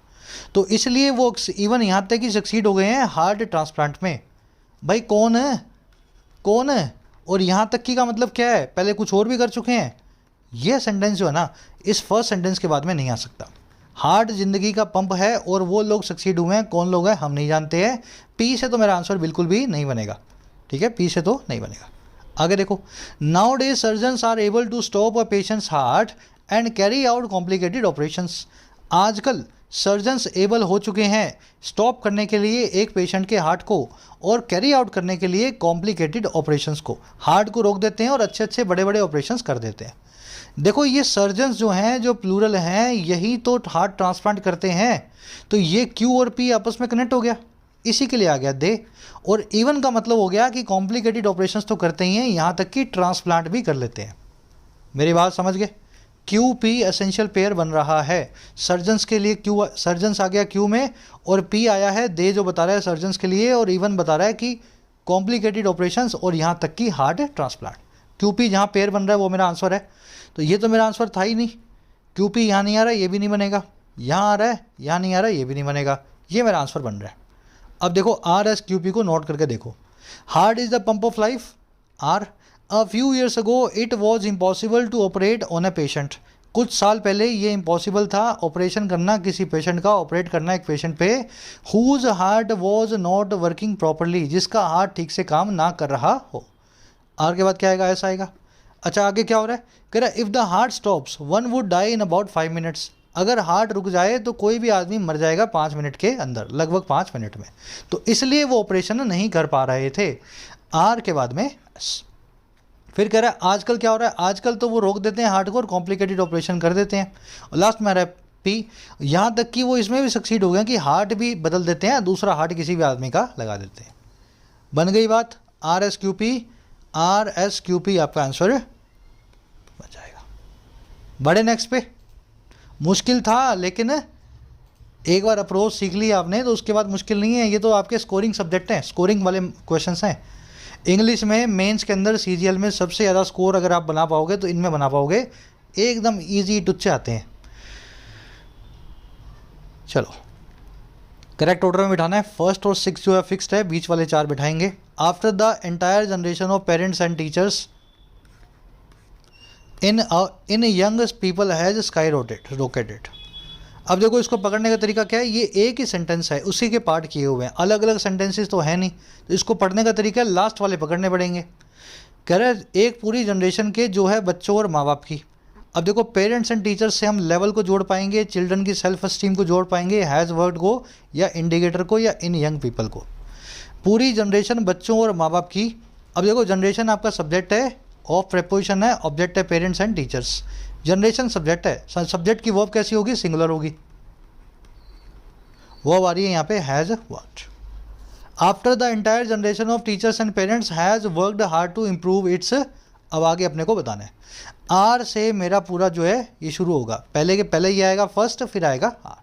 तो इसलिए वो इवन यहाँ तक कि सक्सीड हो गए हैं हार्ट ट्रांसप्लांट में। भाई कौन है और यहाँ तक की का मतलब क्या है, पहले कुछ और भी कर चुके हैं। ये सेंटेंस जो है ना इस फर्स्ट सेंटेंस के बाद में नहीं आ सकता। हार्ट जिंदगी का पंप है और वो लोग सक्सीड हुए हैं, कौन लोग हैं हम नहीं जानते हैं। पी से तो मेरा आंसर बिल्कुल भी नहीं बनेगा, ठीक है, पी से तो नहीं बनेगा। आगे देखो, nowadays surgeons are able to stop a patient's heart and carry out complicated operations. आजकल सर्जन्स एबल हो चुके हैं स्टॉप करने के लिए एक पेशेंट के हार्ट को और कैरी आउट करने के लिए कॉम्प्लिकेटेड ऑपरेशंस को। हार्ट को रोक देते हैं और अच्छे अच्छे बड़े बड़े ऑपरेशंस कर देते हैं। देखो ये सर्जन्स जो हैं, जो प्लूरल हैं, यही तो हार्ट ट्रांसप्लांट करते हैं। तो ये क्यू और पी आपस में कनेक्ट हो गया, इसी के लिए आ गया दे। और इवन का मतलब हो गया कि कॉम्प्लिकेटेड ऑपरेशंस तो करते ही हैं, यहाँ तक कि ट्रांसप्लांट भी कर लेते हैं। मेरी बात समझ गए। क्यू पी एसेंशियल पेयर बन रहा है सर्जन्स के लिए। क्यू सर्जन्स आ गया क्यू में और पी आया है दे, जो बता रहा है सर्जन्स के लिए, और इवन बता रहा है कि कॉम्प्लिकेटेड ऑपरेशंस और यहाँ तक कि हार्ट ट्रांसप्लांट। क्यू पी जहाँ पेयर बन रहा है वो मेरा आंसर है। तो ये तो मेरा आंसर था ही नहीं। क्यू पी यहाँ नहीं आ रहा है, ये भी नहीं बनेगा, यहाँ आ रहा है, यहाँ नहीं आ रहा है, ये भी नहीं बनेगा, ये मेरा आंसर बन रहा है। अब देखो आर एस क्यू पी को नोट करके देखो। Heart is the pump of life, R. A few years ago it was impossible to operate on a patient. कुछ साल पहले ये इम्पॉसिबल था ऑपरेशन करना किसी पेशेंट का, ऑपरेट करना एक पेशेंट पे whose heart was not working properly, जिसका हार्ट ठीक से काम ना कर रहा हो। आर के बाद क्या आएगा, ऐसा आएगा। अच्छा आगे क्या हो रहा है, कह रहा है if the heart stops one would die in about 5 minutes, अगर हार्ट रुक जाए तो कोई भी आदमी मर जाएगा 5 मिनट के अंदर, लगभग 5 मिनट में। तो इसलिए वो ऑपरेशन नहीं कर पा रहे थे। आर के बाद में एस। फिर कह रहा है आजकल क्या हो रहा है, आजकल तो वो रोक देते हैं हार्ट को और कॉम्प्लिकेटेड ऑपरेशन कर देते हैं। और लास्ट में आ रहा है पी, यहाँ तक कि वो इसमें भी सक्सीड हो गया कि हार्ट भी बदल देते हैं, दूसरा हार्ट किसी भी आदमी का लगा देते हैं। बन गई बात, RSQP। RSQP आपका आंसर बन जाएगा। बड़े नेक्स्ट पे, मुश्किल था लेकिन एक बार अप्रोच सीख ली आपने तो उसके बाद मुश्किल नहीं है। ये तो आपके स्कोरिंग सब्जेक्ट हैं, स्कोरिंग वाले क्वेश्चंस हैं। इंग्लिश में मेंस के अंदर CGL में सबसे ज़्यादा स्कोर अगर आप बना पाओगे तो इनमें बना पाओगे, एकदम इजी टुच्चे आते हैं। चलो करेक्ट ऑर्डर में बिठाना है, फर्स्ट और 6 जो है फिक्स्ड है, बीच वाले 4 बिठाएंगे। After the entire generation of parents and teachers in young people has skyrocketed. अब देखो इसको पकड़ने का तरीका क्या है, ये एक ही सेंटेंस है, उसी के पार्ट किए हुए हैं, अलग अलग सेंटेंसेस तो है नहीं। तो इसको पढ़ने का तरीका है लास्ट वाले पकड़ने पड़ेंगे। कह रहे हैं एक पूरी जनरेशन के जो है बच्चों और माँ बाप की। अब देखो पेरेंट्स एंड टीचर्स से हम लेवल को जोड़ पाएंगे, चिल्ड्रन की सेल्फ एस्टीम को जोड़ पाएंगे, हैज़ वर्ड को या इंडिकेटर को या इन यंग पीपल को। पूरी जनरेशन बच्चों और माँ बाप की। अब देखो जनरेशन आपका सब्जेक्ट है, ऑफ प्रेपोजिशन है, ऑब्जेक्ट है parents and teachers. Generation subject है, सब्जेक्ट की वर्ब कैसी होगी, सिंगुलर होगी। वर्ब आ रही है यहाँ पे has worked. After the entire generation of teachers and parents has worked hard to improve its. अब आगे अपने को बताना है, आर से मेरा पूरा जो है ये शुरू होगा, पहले के पहले ये आएगा फर्स्ट, फिर आएगा आर।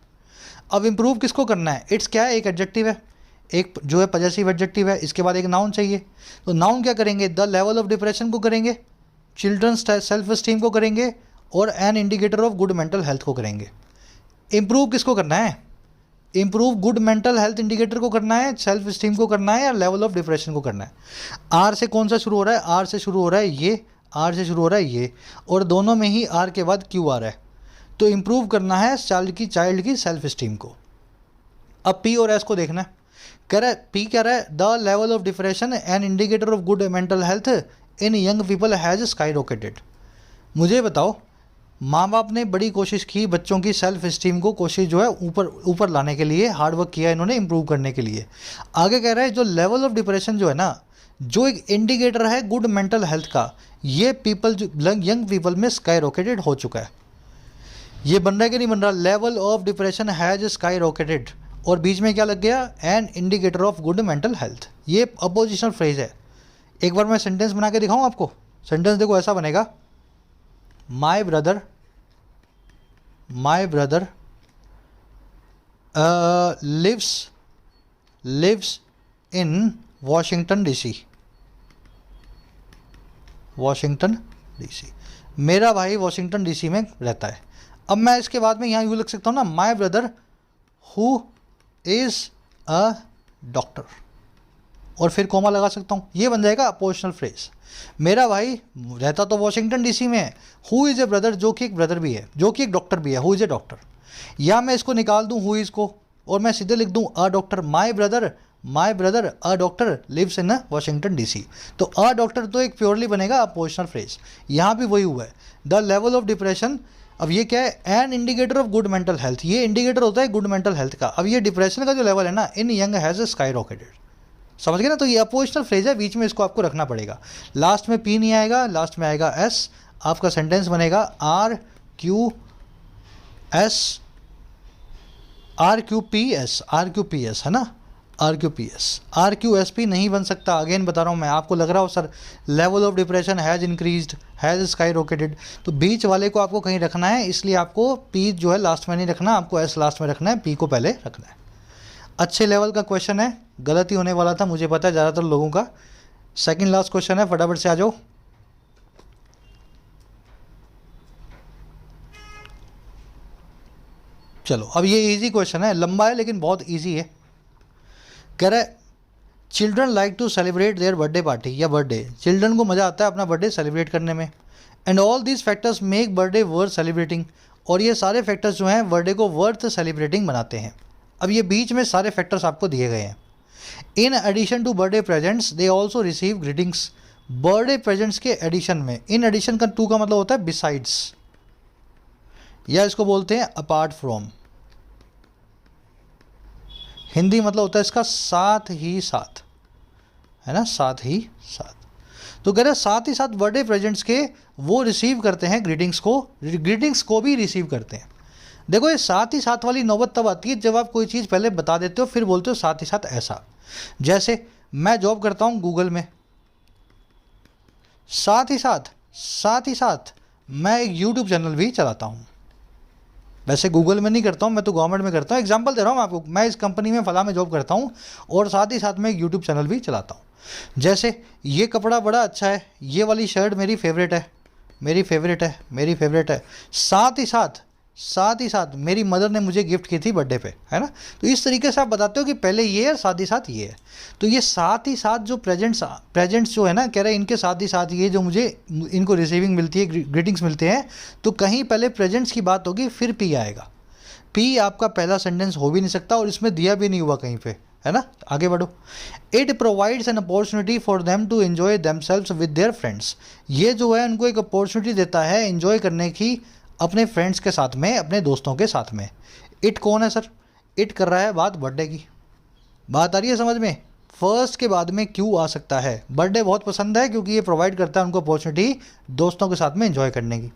अब इम्प्रूव किसको करना है, इट्स क्या है, एक एडजेक्टिव है, एक जो है पजेसिव एडजेक्टिव है, इसके बाद एक नाउन चाहिए। तो नाउन क्या करेंगे, द लेवल ऑफ डिप्रेशन को करेंगे, चिल्ड्रंस सेल्फ एस्टीम को करेंगे और an indicator of good mental health को करेंगे। इम्प्रूव किसको करना है, improve good mental health indicator को करना है, सेल्फ एस्टीम को करना है या लेवल ऑफ डिप्रेशन को करना है। आर से कौन सा शुरू हो रहा है, आर से शुरू हो रहा है ये, आर से शुरू हो रहा है ये, और दोनों में ही आर के बाद क्यू आ रहा है। तो इम्प्रूव करना है चाइल्ड की सेल्फ एस्टीम को। अब पी और एस को देखना है, कह रहा है पी कह रहा है the level of depression and indicator of good mental health in young people has sky rocketed. मुझे बताओ, माँ बाप ने बड़ी कोशिश की बच्चों की सेल्फ एस्टीम को कोशिश जो है ऊपर लाने के लिए, हार्ड वर्क किया इन्होंने इम्प्रूव करने के लिए। आगे कह रहा है जो लेवल ऑफ डिप्रेशन जो है ना, जो एक इंडिकेटर है गुड मेंटल हेल्थ का, ये पीपल जो यंग पीपल में स्काई रॉकेटेड हो चुका है। ये बन रहा है कि नहीं बन रहा, level of depression has sky rocketed, और बीच में क्या लग गया, an indicator of good mental health. ये अपोजिशनल फ्रेज है। एक बार मैं सेंटेंस बना के दिखाऊं आपको, सेंटेंस देखो ऐसा बनेगा, my brother lives in Washington D. मेरा भाई वॉशिंगटन डीसी में रहता है। अब मैं इसके बाद में यहाँ यूँ लिख सकता हूँ ना, my brother who is a doctor, और फिर कोमा लगा सकता हूँ, ये बन जाएगा अपोजिशनल फ्रेज। मेरा भाई रहता तो वॉशिंगटन डीसी में है, हु इज़ ए ब्रदर, जो कि एक ब्रदर भी है, जो कि एक डॉक्टर भी है, हु इज़ ए डॉक्टर। या मैं इसको निकाल दूँ हु इज़ को और मैं सीधे लिख दूँ a doctor. My brother a doctor lives in Washington D. C a doctor तो एक प्योरली बनेगा अपोजिशनल फ्रेज। यहाँ भी वही हुआ है, द लेवल ऑफ डिप्रेशन। अब ये क्या है, an indicator of good mental health, ये इंडिकेटर होता है गुड मेंटल हेल्थ का। अब ये डिप्रेशन का जो लेवल है ना, इन यंग हैज़ स्काई रॉकेटेड, समझ गए ना। तो ये अपोजिशनल फ्रेज है, बीच में इसको आपको रखना पड़ेगा। लास्ट में पी नहीं आएगा, लास्ट में आएगा एस। आपका सेंटेंस बनेगा आर क्यू पी एस है ना, RQSP नहीं बन सकता। अगेन बता रहा हूँ मैं, आपको लग रहा हो sir level of depression has increased, has sky rocketed, तो बीच वाले को आपको कहीं रखना है, इसलिए आपको पी जो है लास्ट में नहीं रखना, आपको एस लास्ट में रखना है, पी को पहले रखना है। अच्छे लेवल का क्वेश्चन है, गलती होने वाला था मुझे पता है ज़्यादातर लोगों का। सेकंड लास्ट क्वेश्चन है, फटाफट से आ जाओ। चलो अब ये इजी क्वेश्चन है, लंबा है लेकिन बहुत इजी है। कह रहा है children like to celebrate their birthday party या बर्थडे। चिल्ड्रन को मज़ा आता है अपना बर्थडे सेलिब्रेट करने में। And all these factors make birthday worth celebrating, और ये सारे फैक्टर्स जो हैं बर्थडे को वर्थ सेलिब्रेटिंग बनाते हैं। अब ये बीच में सारे फैक्टर्स आपको दिए गए हैं। In addition to birthday presents they also receive greetings, birthday presents के एडिशन में, इन एडिशन का टू का मतलब होता है बिसाइड्स, या इसको बोलते हैं अपार्ट फ्रॉम। हिंदी मतलब होता है इसका साथ ही साथ, है ना, साथ ही साथ। तो कह रहे साथ ही साथ बर्थडे प्रेजेंट्स के वो रिसीव करते हैं ग्रीटिंग्स को भी रिसीव करते हैं। देखो ये साथ ही साथ वाली नौबत तब आती है जब आप कोई चीज़ पहले बता देते हो फिर बोलते हो साथ ही साथ ऐसा। जैसे मैं जॉब करता हूँ गूगल में, साथ ही साथ मैं एक यूट्यूब चैनल भी चलाता हूँ। वैसे गूगल में नहीं करता हूँ, मैं तो गवर्नमेंट में करता हूँ। एग्जांपल दे रहा हूँ आपको, मैं इस कंपनी में फला में जॉब करता हूँ और साथ ही साथ मैं एक यूट्यूब चैनल भी चलाता हूँ। जैसे ये कपड़ा बड़ा अच्छा है, ये वाली शर्ट मेरी फेवरेट है, साथ ही साथ मेरी मदर ने मुझे गिफ्ट की थी बर्थडे पे, है ना। तो इस तरीके से आप बताते हो कि पहले ये है, साथ ही साथ ये है। तो ये साथ ही साथ जो प्रेजेंट्स जो है ना, कह रहे हैं इनके साथ ही साथ ये जो मुझे इनको रिसीविंग मिलती है, ग्रीटिंग्स मिलते हैं, तो कहीं पहले प्रेजेंट्स की बात होगी फिर पी आएगा। पी आपका पहला सेंटेंस हो भी नहीं सकता और इसमें दिया भी नहीं हुआ कहीं पे, है ना। आगे बढ़ो। It provides an opportunity for them to enjoy themselves with their friends, ये जो है उनको एक अपॉर्चुनिटी देता है एंजॉय करने की अपने फ्रेंड्स के साथ में, अपने दोस्तों के साथ में। इट कौन है सर? इट कर रहा है बात बर्थडे की। बात आ रही है समझ में? फर्स्ट के बाद में क्यों आ सकता है? बर्थडे बहुत पसंद है क्योंकि ये प्रोवाइड करता है उनको अपॉर्चुनिटी दोस्तों के साथ में एंजॉय करने की।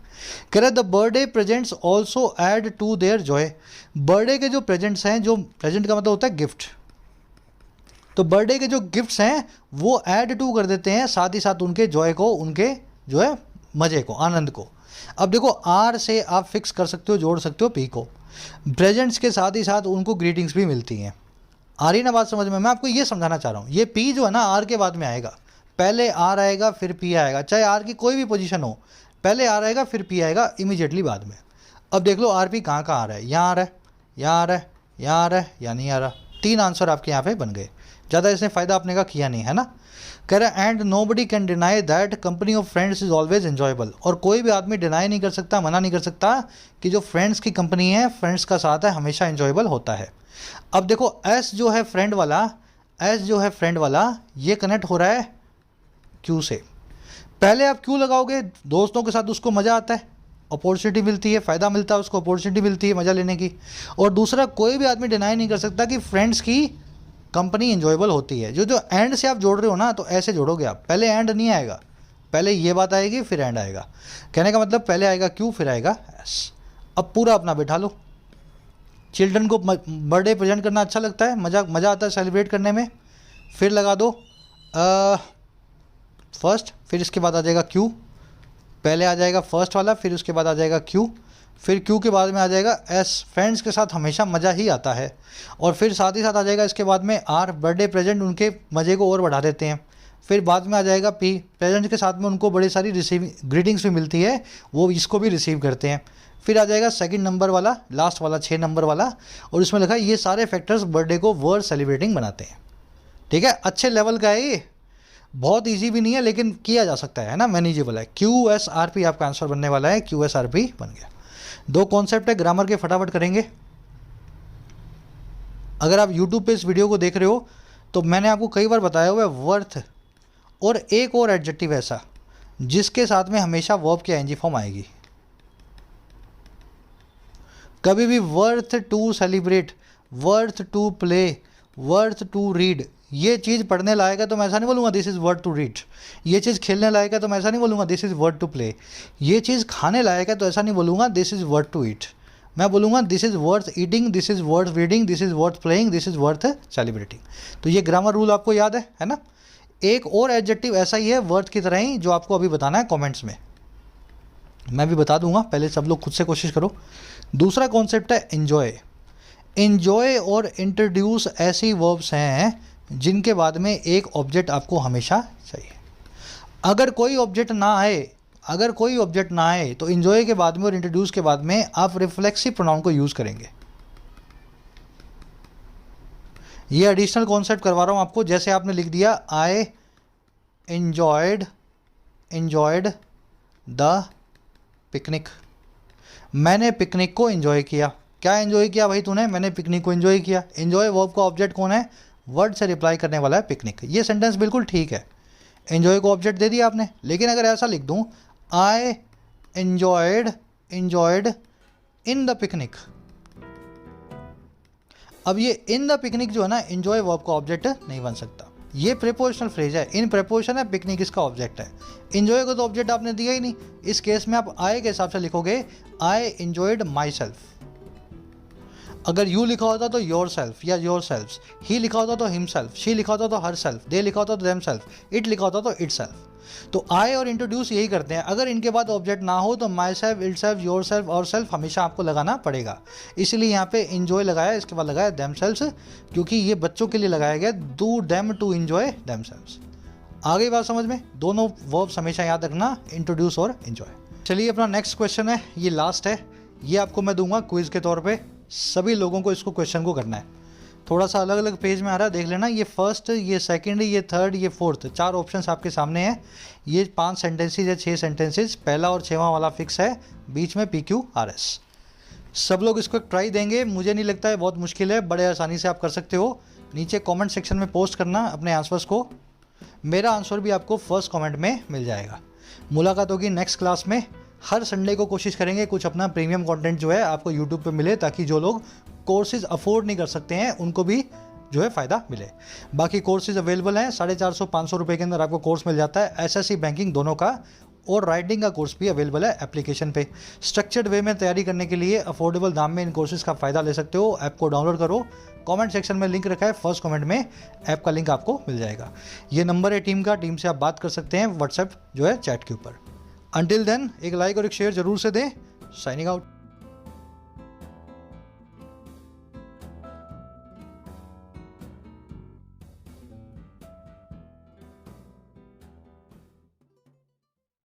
कह रहे the birthday presents also add to their joy, birthday के जो प्रेजेंट्स हैं, जो प्रेजेंट का मतलब होता है गिफ्ट, तो बर्थडे के जो गिफ्ट्स हैं वो ऐड टू कर देते हैं साथ ही साथ उनके जॉय को, उनके जो है मज़े को, आनंद को। अब देखो आर से आप फिक्स कर सकते हो, जोड़ सकते हो पी को। प्रेजेंट्स के साथ ही साथ उनको ग्रीटिंग्स भी मिलती हैं। आ रही ना बात समझ में? मैं आपको ये समझाना चाह रहा हूँ, ये पी जो है ना आर के बाद में आएगा, पहले आर आएगा फिर पी आएगा, चाहे आर की कोई भी पोजीशन हो, पहले आर आएगा फिर पी आएगा इमीडिएटली बाद में। अब देख लो आर पी कहाँ कहाँ आ रहा है, यहाँ आ रहा है, यहाँ आ रहा है, यहाँ आ रहा है, या नहीं आ रहा। 3 आंसर आपके यहाँ पे बन गए, ज़्यादा इसने फ़ायदा अपने का किया नहीं, है ना। कह रहा है and nobody can deny that company of friends is always enjoyable, और कोई भी आदमी डिनाई नहीं कर सकता, मना नहीं कर सकता कि जो फ्रेंड्स की कंपनी है, फ्रेंड्स का साथ है, हमेशा एन्जॉयबल होता है। अब देखो एस जो है फ्रेंड वाला, ये कनेक्ट हो रहा है क्यू से। पहले आप क्यों लगाओगे? दोस्तों के साथ उसको मज़ा आता है, अपॉर्चुनिटी मिलती है, फ़ायदा मिलता है उसको, अपॉर्चुनिटी मिलती है मज़ा लेने की। और दूसरा कोई भी आदमी डिनाई नहीं कर सकता कि फ्रेंड्स की कंपनी एंजॉयबल होती है। जो एंड से आप जोड़ रहे हो ना, तो ऐसे जोड़ोगे आप, पहले एंड नहीं आएगा, पहले ये बात आएगी फिर एंड आएगा। कहने का मतलब पहले आएगा क्यू फिर आएगा एस। अब पूरा अपना बिठा लो। चिल्ड्रन को बर्थडे प्रेजेंट करना अच्छा लगता है, मज़ा आता है सेलिब्रेट करने में, फिर लगा दो फर्स्ट, फिर इसके बाद आ जाएगा क्यू, पहले आ जाएगा फर्स्ट वाला, फिर उसके बाद आ जाएगा क्यू, फिर क्यू के बाद में आ जाएगा एस, फ्रेंड्स के साथ हमेशा मज़ा ही आता है, और फिर साथ ही साथ आ जाएगा इसके बाद में आर, बर्थडे प्रेजेंट उनके मज़े को और बढ़ा देते हैं। फिर बाद में आ जाएगा पी, प्रेजेंट के साथ में उनको बड़ी सारी ग्रीटिंग्स भी मिलती है, वो इसको भी रिसीव करते हैं। फिर आ जाएगा सेकंड नंबर वाला, लास्ट वाला 6 नंबर वाला, और इसमें लिखा है ये सारे फैक्टर्स बर्थडे को वर्थ सेलिब्रेटिंग बनाते हैं। ठीक है, अच्छे लेवल का है ये, बहुत इजी भी नहीं है लेकिन किया जा सकता है ना, मैनेजेबल है। क्यू एस आर पी आपका आंसर बनने वाला है, क्यू एस आर पी बन गया। 2 कॉन्सेप्ट है ग्रामर के, फटाफट करेंगे। अगर आप यूट्यूब पे इस वीडियो को देख रहे हो तो मैंने आपको कई बार बताया हुआ है वर्थ, और एक और एडजेक्टिव ऐसा जिसके साथ में हमेशा वर्ब की आईएनजी फॉर्म आएगी। कभी भी worth to celebrate, worth to play, worth to read, ये चीज़ पढ़ने लायक है तो मैं ऐसा नहीं बोलूँगा this is worth to read. ये चीज़ खेलने लायक है तो मैं ऐसा नहीं बोलूँगा दिस इज़ वर्थ टू प्ले। ये चीज़ खाने लायक है तो ऐसा नहीं बोलूँगा this is worth to eat. मैं बोलूँगा this is worth eating, this is worth reading, this is worth playing, this is worth celebrating. तो ये ग्रामर रूल आपको याद है ना। एक और एडजेक्टिव ऐसा ही है वर्थ की तरह ही, जो आपको अभी बताना है कॉमेंट्स में, मैं भी बता दूंगा, पहले सब लोग खुद से कोशिश करो। दूसरा कॉन्सेप्ट है एन्जॉय। एन्जॉय और इंट्रोड्यूस ऐसी वर्ब्स हैं जिनके बाद में एक ऑब्जेक्ट आपको हमेशा चाहिए। अगर कोई ऑब्जेक्ट ना आए तो एन्जॉय के बाद में और इंट्रोड्यूस के बाद में आप रिफ्लेक्सिव प्रोनाउन को यूज़ करेंगे। ये एडिशनल कॉन्सेप्ट करवा रहा हूँ आपको। जैसे आपने लिख दिया आई एन्जॉयड द पिकनिक। मैंने पिकनिक को एंजॉय किया। क्या एंजॉय किया भाई तूने? मैंने पिकनिक को एंजॉय किया। एंजॉय वर्ब का ऑब्जेक्ट कौन है? वर्ड से रिप्लाई करने वाला है पिकनिक। ये सेंटेंस बिल्कुल ठीक है। एंजॉय को ऑब्जेक्ट दे दिया आपने। लेकिन अगर ऐसा लिख दूं, I enjoyed in the picnic, अब ये इन द पिकनिक जो है ना, एंजॉय वर्ब का ऑब्जेक्ट नहीं बन सकता। ये प्रेपोजिशनल फ्रेज है, इन प्रेपोजिशन है, पिकनिक इसका ऑब्जेक्ट है। एंजॉय को तो ऑब्जेक्ट आपने दिया ही नहीं। इस केस में आप आई के हिसाब से लिखोगे, आई एंजॉयड माई सेल्फ। अगर यू लिखा होता तो योर सेल्फ या योर सेल्फ्स, ही लिखा होता तो हिमसेल्फ, शी लिखा होता तो हर सेल्फ, दे लिखा होता तो देम सेल्फ, इट लिखा होता तो इट सेल्फ। तो आई और इंट्रोड्यूस यही करते हैं। अगर इनके बाद ऑब्जेक्ट ना हो तो my self, it self, your self और सेल्फ हमेशा आपको लगाना पड़ेगा। इसलिए यहाँ पे इंजॉय लगाया, इसके बाद लगाया देम सेल्फ्स, क्योंकि ये बच्चों के लिए लगाया गया, do them to enjoy themselves. आ गई बात समझ में? दोनों वर्ब्स हमेशा याद रखना, इंट्रोड्यूस और इंजॉय। चलिए अपना नेक्स्ट क्वेश्चन है, ये लास्ट है। ये आपको मैं दूंगा क्विज के तौर पे। सभी लोगों को इसको क्वेश्चन को करना है। थोड़ा सा अलग अलग पेज में आ रहा है, देख लेना। ये फर्स्ट, ये सेकंड, ये थर्ड, ये फोर्थ, 4 ऑप्शंस आपके सामने हैं। ये 5 सेंटेंसेज है, 6 सेंटेंसेज। पहला और 6वां वाला फिक्स है, बीच में PQRS। सब लोग इसको ट्राई देंगे। मुझे नहीं लगता है बहुत मुश्किल है, बड़े आसानी से आप कर सकते हो। नीचे कमेंट सेक्शन में पोस्ट करना अपने आंसर्स को। मेरा आंसर भी आपको फर्स्ट कमेंट में मिल जाएगा। मुलाकात होगी नेक्स्ट क्लास में। हर संडे को कोशिश करेंगे कुछ अपना प्रीमियम कंटेंट जो है आपको यूट्यूब पे मिले, ताकि जो लोग कोर्सेज अफोर्ड नहीं कर सकते हैं उनको भी जो है फ़ायदा मिले। बाकी कोर्सेज अवेलेबल हैं, 450-500 रुपये के अंदर आपको कोर्स मिल जाता है। SSC बैंकिंग दोनों का और राइटिंग का कोर्स भी अवेलेबल है एप्लीकेशन पे। स्ट्रक्चर्ड वे में तैयारी करने के लिए अफोर्डेबल दाम में इन कोर्सेज का फ़ायदा ले सकते हो। ऐप को डाउनलोड करो, कमेंट सेक्शन में लिंक रखा है, फर्स्ट कमेंट में ऐप का लिंक आपको मिल जाएगा। ये नंबर है टीम का, टीम से आप बात कर सकते हैं व्हाट्सएप जो है चैट के ऊपर। अंटिल देन एक लाइक और एक शेयर जरूर से दें। Signing out.